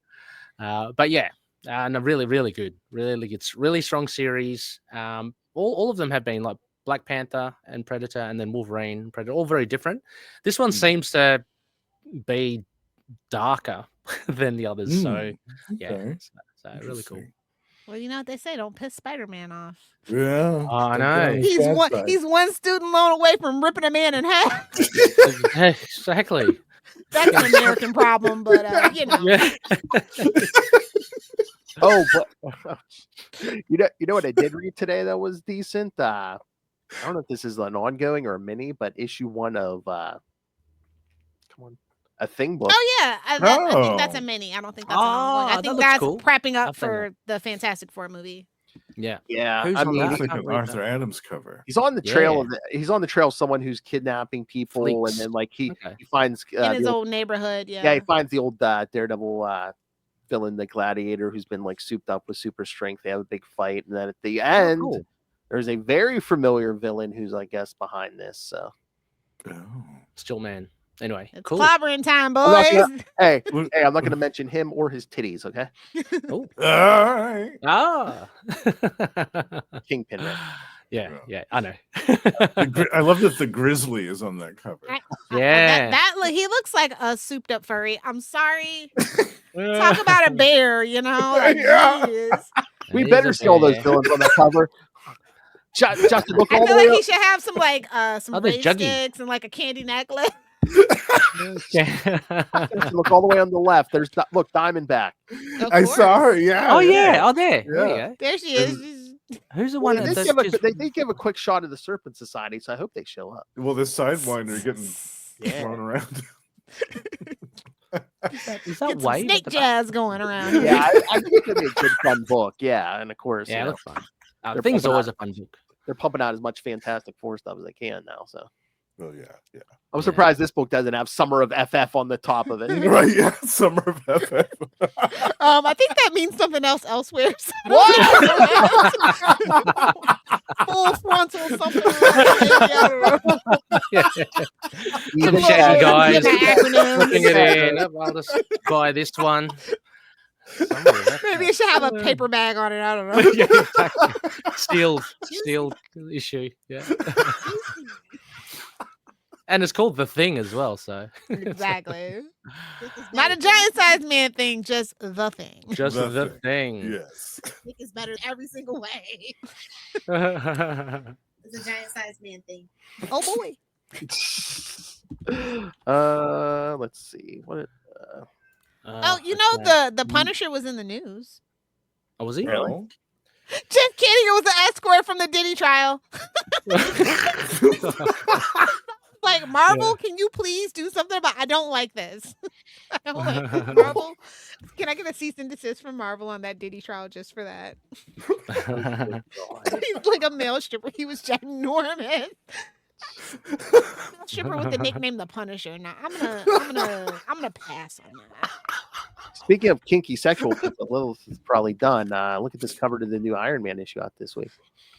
But yeah, no, really, really good. It's really strong series. All of them have been like Black Panther and Predator, and then Wolverine, Predator, all very different. This one seems to be darker than the others. So yeah, Okay. so really cool. Well, you know what they say, don't piss Spider-Man off. Yeah. Oh, I know. He's one student loan away from ripping a man in half. Exactly. That's an American problem, but you know. Yeah. Oh, but you know what I did read today that was decent. I don't know if this is an ongoing or a mini, but issue 1 of a Thing book. Oh yeah, I think that's a mini. I don't think that's an ongoing. I that think looks that's cool. prepping up I've seen for the Fantastic Four movie. Yeah. Yeah, Who's I on mean, that? Looks like can't an read Arthur that. Adams cover. he's on the trail Yeah. of he's on the trail of someone who's kidnapping people, Fleeks. and then like he Okay. finds In his the old neighborhood, yeah, he finds the old Daredevil villain, the Gladiator, who's been like souped up with super strength. They have a big fight, and then at the end, cool. there's a very familiar villain who's, I guess, behind this. So Oh. Still man. Anyway, It's cool. clobbering time, I'm not boys. hey, I'm not going to mention him or his titties. Okay, Oh. All right. Ah. Kingpin. Right? Yeah, I know. I love that the grizzly is on that cover. Yeah. He looks like a souped up furry. I'm sorry. Talk about a bear, you know? Like, Yeah. jeez. We He's better a see all those bear. villains on the cover. Justin, look I all the feel way like he up. should have some like some Oh, there's race Juggy. sticks and like a candy necklace. Yeah. Justin, look all the way on the left. There's look Diamondback. Of I course. saw her. Yeah. Oh yeah. Oh there. There you Yeah. go. There she is. She's- Who's the Well, one they that's did just... they did give a quick shot of the Serpent Society, so I hope they show up. Well, this sidewinder getting Yeah. thrown around. Is that Get some Wade? snake at the back? jazz going around. here. Yeah, I think it's gonna be a good fun book. Yeah, and of course, Yeah, you it know, looks fun. They're Thing's pumping always out- a fun book. they're pumping out as much Fantastic Four stuff as they can now. So Oh yeah. I'm surprised this book doesn't have Summer of FF on the top of it. Right. Yeah. Summer of FF. I think that means something else elsewhere. Full frontal something. I don't know. Yeah. Even Some shaggy that- guys Get the acronyms. looking it in. I'll just buy this one. Maybe it should have a paper bag on it. I don't know. Yeah, exactly. Sealed issue. Yeah. And it's called The Thing as well, so Exactly. Not a giant sized man thing, just the thing. just The The Thing. Yes. Nick is better every single way. Yeah. It's a giant sized man thing. Oh boy. Let's see. What? Oh, you know the Punisher was in the news. Oh, was he? Well, Just kidding. It was the escort from the Diddy trial. Like, Marvel, can you please do something about? I don't like this. I don't like this. Marvel. Can I get a cease and desist from Marvel on that Diddy trial just for that? He's like a male stripper. He was ginormous. Stripper with the nickname the Punisher. Now I'm gonna pass on that. Speaking of kinky sexual people, Lilith is probably done. Look at this cover to the new Iron Man issue out this week.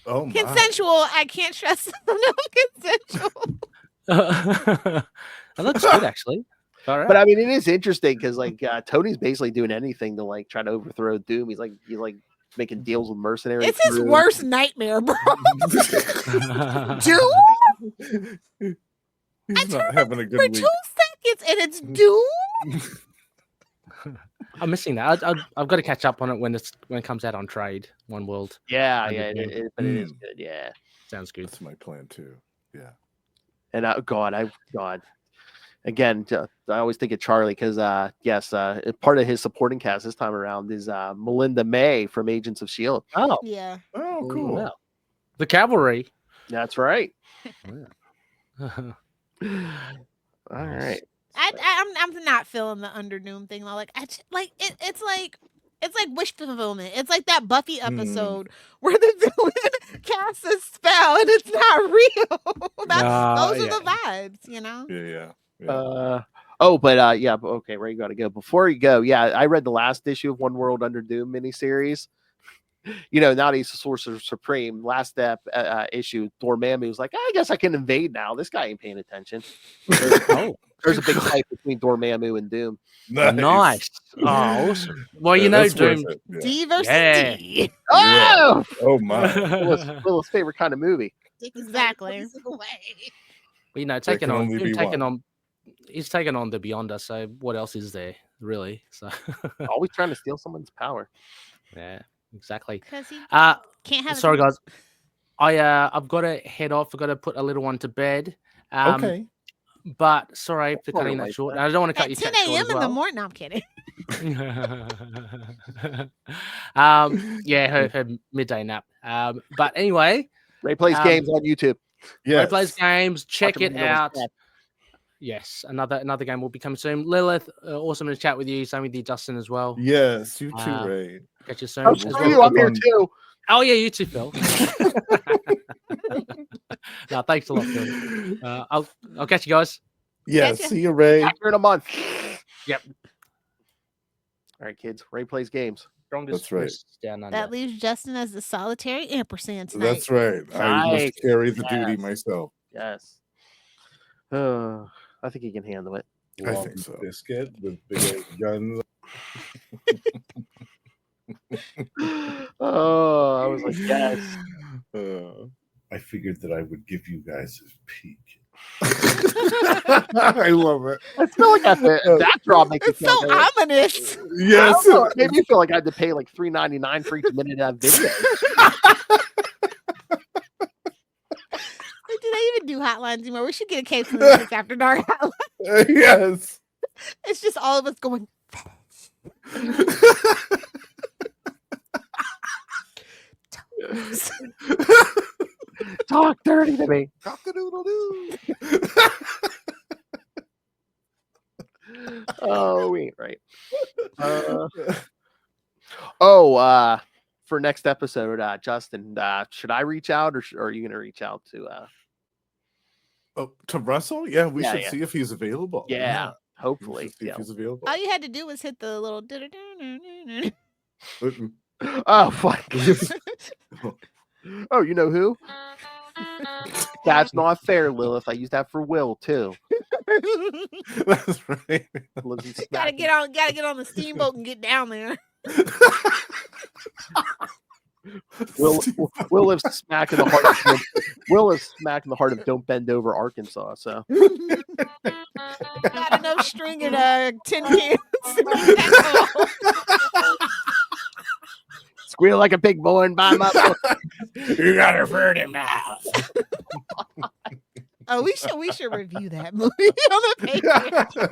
oh my. Consensual. I can't stress no consensual. That looks good, actually. All right. But I mean, it is interesting because like Tony's basically doing anything to like try to overthrow Doom. He's like making deals with mercenaries. It's his worst nightmare, bro. Doom? He's not having a good For week. 2 seconds, and it's Doom. I'm missing that. I've got to catch up on it when it comes out on trade. One World. Yeah, Under yeah, Doom. but it is good. Yeah, Sounds good. That's my plan too. Yeah. and God, again, I always think of Charlie because yes, part of his supporting cast this time around is Melinda May from Agents of Shield. Oh, Yeah. Oh, cool. wow. The cavalry. That's right. Yeah. All right. I'm not feeling the under Doom thing though. Like it's like wish fulfillment. It's like that Buffy episode where the villain casts a spell and it's not real. Those are the vibes, you know. Yeah. Okay, where you got to go before you go? Yeah, I read the last issue of One World Under Doom miniseries. Now he's the Sorcerer Supreme. Last issue, Dormammu was like, I guess I can invade now. This guy ain't paying attention. There's a big fight between Dormammu and Doom. Nice. Oh, awesome. Well, that's Doom. worth it. Yeah. D versus D. Oh, Oh my. Will's favorite kind of movie. Exactly. Taking can on only be one. he's taken on the Beyonder. So what else is there really? So Always trying to steal someone's power. yeah, exactly. Because he can't have. Sorry guys, I've got to head off. I've got to put a little one to bed. Okay. But sorry for cutting that like short. that. I don't want to cut At you 10 short a.m. as in the well. morning. No, I'm kidding. Her midday nap. But anyway, Ray plays games on YouTube. Ray plays games. Check Watch him it on his out. tab. Yes, another game will be coming soon. Lilith, awesome to chat with you. Same with you, Justin, as well. Yes, you too, Ray. Catch you soon. Oh, as screw well. you, I'm here too. Oh yeah, you too, Phil. No, thanks a lot, Phil. I'll catch you guys. Yeah, Gotcha. see you, Ray. After in a month. Yep. All right, kids. Ray plays games. Strongest That's right. Chris down under. That leaves Justin as the solitary ampersand tonight. That's right. I Nice. must carry the duty Yes. myself. Yes. I think he can handle it. I think so. Biscuit with big guns. I was like, yes. I figured that I would give you guys a peek. I love it. I feel like that drop makes It's me feel so better. ominous. Yes. It made me feel like I had to pay like $3.99 for each minute of that video. Do they even do hotlines anymore? We should get a case of this after dark hotline. Yes. It's just all of us going. Talk dirty to me. Cock-a-doodle-doo. Oh, we ain't right. For next episode, Justin, should I reach out or are you going to reach out to? To Russell? Yeah, we Yeah, should yeah. see if he's available. Yeah, We hopefully. should see Yeah. if he's available. All you had to do was hit the little. Oh, fuck. Oh, you know who? That's not fair, Lilith. I use that for Will too. That's right. Gotta get on the steamboat and get down there. Will lives smack in the heart of Will is smack in the heart of Don't Bend Over, Arkansas. So Got enough string and tin cans. squeal like a big boy and buy my. You got a pretty mouth. Oh, we should review that movie on the Patreon.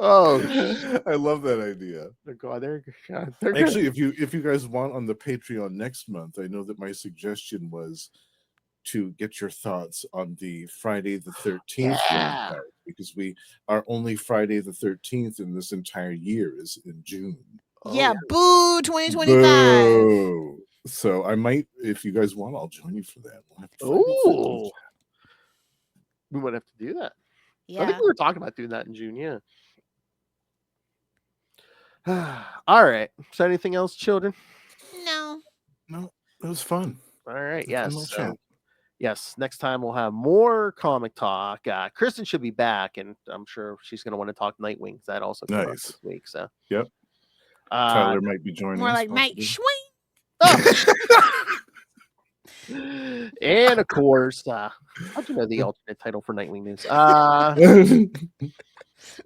Oh, I love that idea. God, they're Actually, if you guys want on the Patreon next month, I know that my suggestion was to get your thoughts on the Friday the 13th vampire, because our only Friday the 13th in this entire year is in June. Yeah, boo 2025. Boo. So I might, if you guys want, I'll join you for that. We'll have to find the 13th. Ooh. We might have to do that. I Yeah. think we were talking about doing that in June. Yeah. All right. So anything else, children? No. It was fun. All right. It's a fun Yes. little So, chat. yes. Next time we'll have more comic talk. Kristen should be back, and I'm sure she's going to want to talk Nightwing. 'Cause that also came out Nice. this week. So, Yep. Tyler might be joining More us. like night possibly. swing. and of course, how'd you know the alternate title for Nightwing News?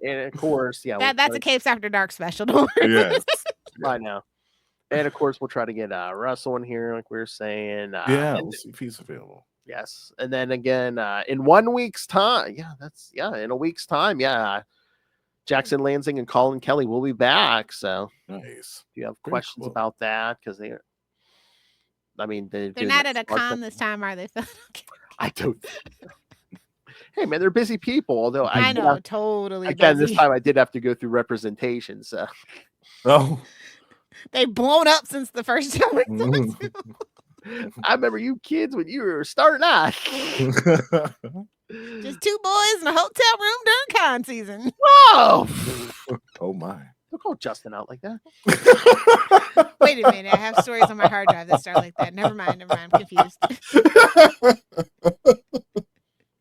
And of course, yeah, That's a Capes After Dark special. Don't worry. Yes. I know. And of course, we'll try to get Russell in here, like we were saying. Yeah, and we'll see if he's available. yes, and then again, in 1 week's time, in a week's time, Jackson Lansing and Colin Kelly will be back. So, Nice. if you have Very questions cool. about that, because they're They're doing not that at a Star con Trek- this time, are they? I don't. Hey man, they're busy people. Although I did know, have- totally. again, busy. this time I did have to go through representation. So, Oh. They've blown up since the first time we saw Mhm. them. I remember you kids when you were starting out. Just two boys in a hotel room during con season. Whoa! Oh my. Don't call Justin out like that. Wait a minute, I have stories on my hard drive that start like that. Never mind, I'm confused.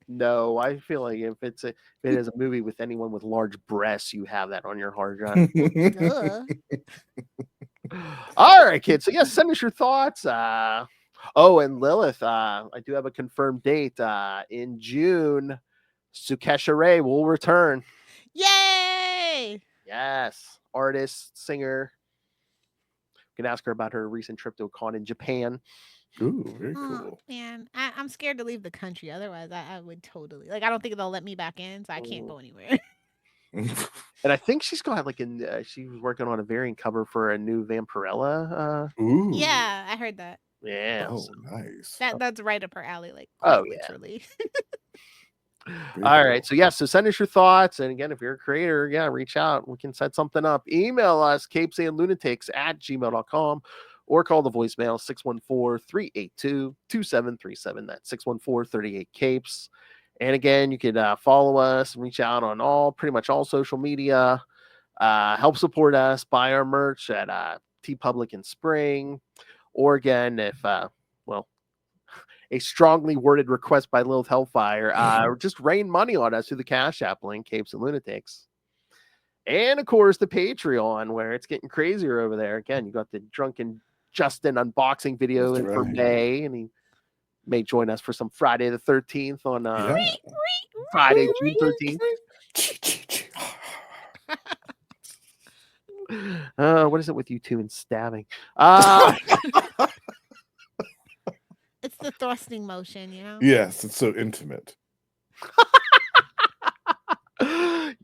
No, I feel like if it is a movie with anyone with large breasts, you have that on your hard drive. Duh. All right, kids. So yes, send us your thoughts. Oh, and Lilith, I do have a confirmed date. In June, Sukesha Ray will return. Yay! Yes, artist, singer. You can ask her about her recent trip to a con in Japan. Ooh, very Oh, cool. man, I'm scared to leave the country. Otherwise, I would totally I don't think they'll let me back in, so I can't go anywhere. And I think she's got like she was working on a variant cover for a new Vampirella. Ooh. Yeah, I heard that. Yeah. Oh, so- nice. That's right up her alley, like Oh, quite yeah. literally. Very All right. cool. So, yes. So, send us your thoughts. And again, if you're a creator, reach out. We can set something up. Email us, CapesandLunatics@gmail.com, or call the voicemail 614-382-2737. That's 614-38-CAPES. And again, you could follow us and reach out on pretty much all social media. Help support us, buy our merch at TeePublic in Spring. Or again, if, a strongly worded request by Lilith Hellfire, just rain money on us through the Cash App link, Capes and Lunatics. And of course, the Patreon, where it's getting crazier over there. Again, you got the Drunken Justin unboxing video That's for right. May, and he may join us for some Friday the 13th on Yeah. Friday, June 13th. What is it with you two and stabbing? It's the thrusting motion, you know? Yes, it's so intimate.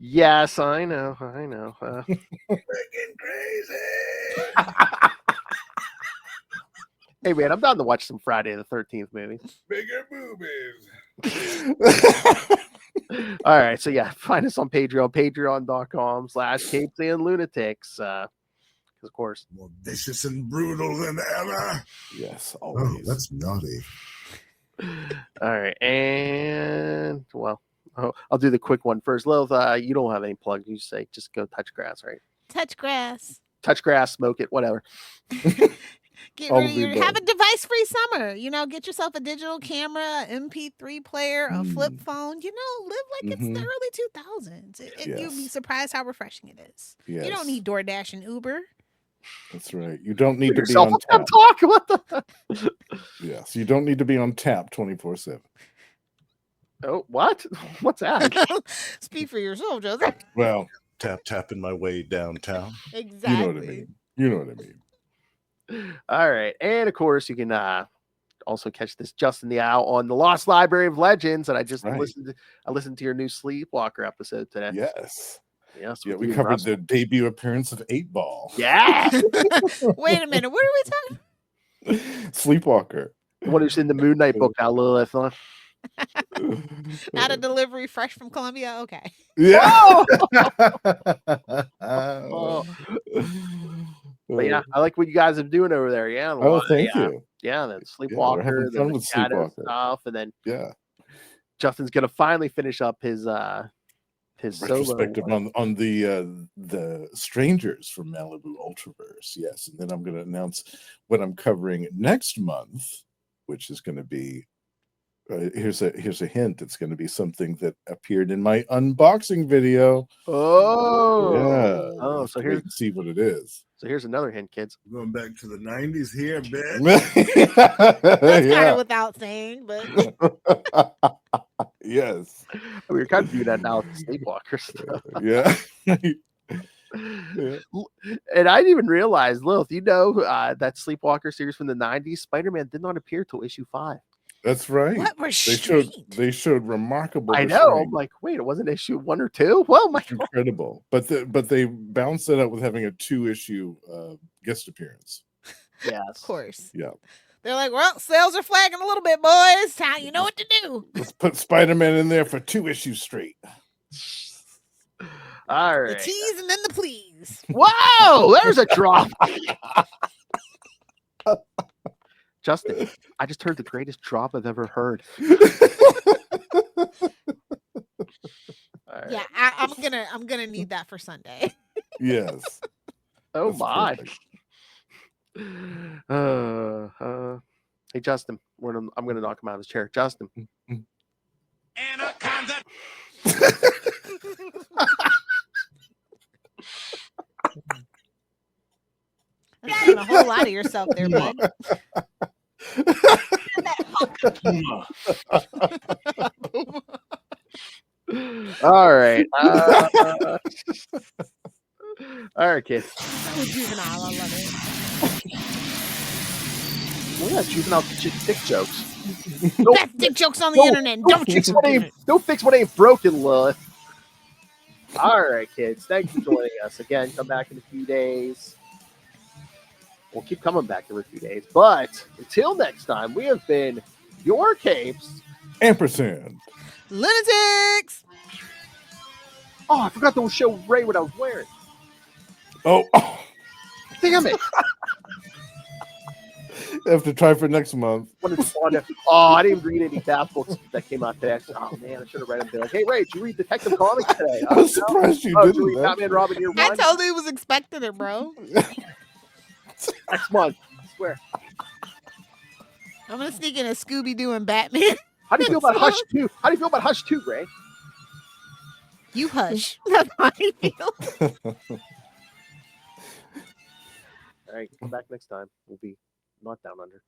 Yes, I know. Freaking crazy. Hey man, I'm down to watch some Friday the 13th movies. Bigger boobies. All right, so find us on Patreon, patreon.com/CapesandLunatics. Of course, More vicious and brutal than ever. Yes, Oh, always. that's naughty. all right, and I'll do the quick one first. Lilith, you don't have any plugs. You say just go touch grass, right? Touch grass. Touch grass, smoke it, whatever. Get All rid of the have a above. device-free summer. Get yourself a digital camera, MP3 player, a flip Mm. phone. Live like it's the Mhm. early 2000s. You'll be Yes. surprised how refreshing it is. You Yes. don't need DoorDash and Uber. That's right. You don't need to be Yourself on a pep tap. talk. What the? Yes, you don't need to be on tap 24/7. Oh, what? What's that? Speak for yourself, Joseph. Well, Tapping my way downtown. Exactly. you know what I mean. You know what I mean. All right, and of course you can also catch this Justin the Owl on the Lost Library of Legends. And I just Right. listened to your new Sleepwalker episode today. Yes. Yes, Yeah, with we you and covered Russell. the debut appearance of 8 Ball. Yeah, Wait a minute. What are we talking? Sleepwalker. the one who's in the Moon Knight book now, Lilith. Huh? Not a delivery fresh from Colombia? Okay. Yeah. Oh. But yeah, I like what you guys are doing over there. Yeah. the Oh, lot- thank yeah, you. Yeah, then Sleepwalker, having then fun the with shadow Sleepwalker. stuff, and then Yeah. Justin's gonna finally finish up his his solo retrospective one. on the strangers from Malibu Ultraverse. Yes, and then I'm going to announce what I'm covering next month, which is going to be here's a hint. It's going to be something that appeared in my unboxing video. Oh, Yeah. oh, so here's see what it is. So here's another hint, kids. Going back to the 90s here, bitch. That's kind of without saying, but yes, we were kind of doing that now with the Sleepwalker stuff. Yeah. And I didn't even realize, Lilith, that Sleepwalker series from the 90s, Spider-Man did not appear till issue 5. That's right. what They showed remarkable. I know. restraint. I'm like, wait, it wasn't issue 1 or 2? Well, my It's incredible. But they balanced it out with having a 2-issue guest appearance. yes, of course. Yeah. They're like, well, sales are flagging a little bit, boys. How you know what to do? Let's put Spider-Man in there for 2 issues straight. All The right. tease and then the please. Whoa, there's a drop. Justin, I just heard the greatest drop I've ever heard. All right. Yeah, I'm gonna need that for Sunday. Yes. Oh That's my. perfect. Hey Justin, I'm gonna knock him out of his chair. Justin. Anaconda. That's doing a whole lot of yourself there, bud. All right. All right, kids. So juvenile, I love it. We got juvenile dick jokes. Best dick jokes on the internet. Don't you forget it. Don't fix what ain't broken, Lilith. All right, kids. Thanks for joining us again. Come back in a few days. We'll keep coming back every few days. But until next time, we have been your Capes. Ampersand. Lunatics. Oh, I forgot to show Ray what I was wearing. Oh, Damn it. have to try for next month. What is fun. Oh, I didn't read any Cap books that came out today. Oh, man, I should have read them. Be like, hey, Ray, did you read Detective Comics today? I was surprised you Did you didn't. read Batman Robin Year 1? I totally was expecting it, bro. Next month. I swear. I'm gonna sneak in a Scooby-Doo and Batman. How do you feel about Hush 2? How do you feel about Hush 2, Ray? You hush. That's how I feel. All right, come back next time. We'll be not down under.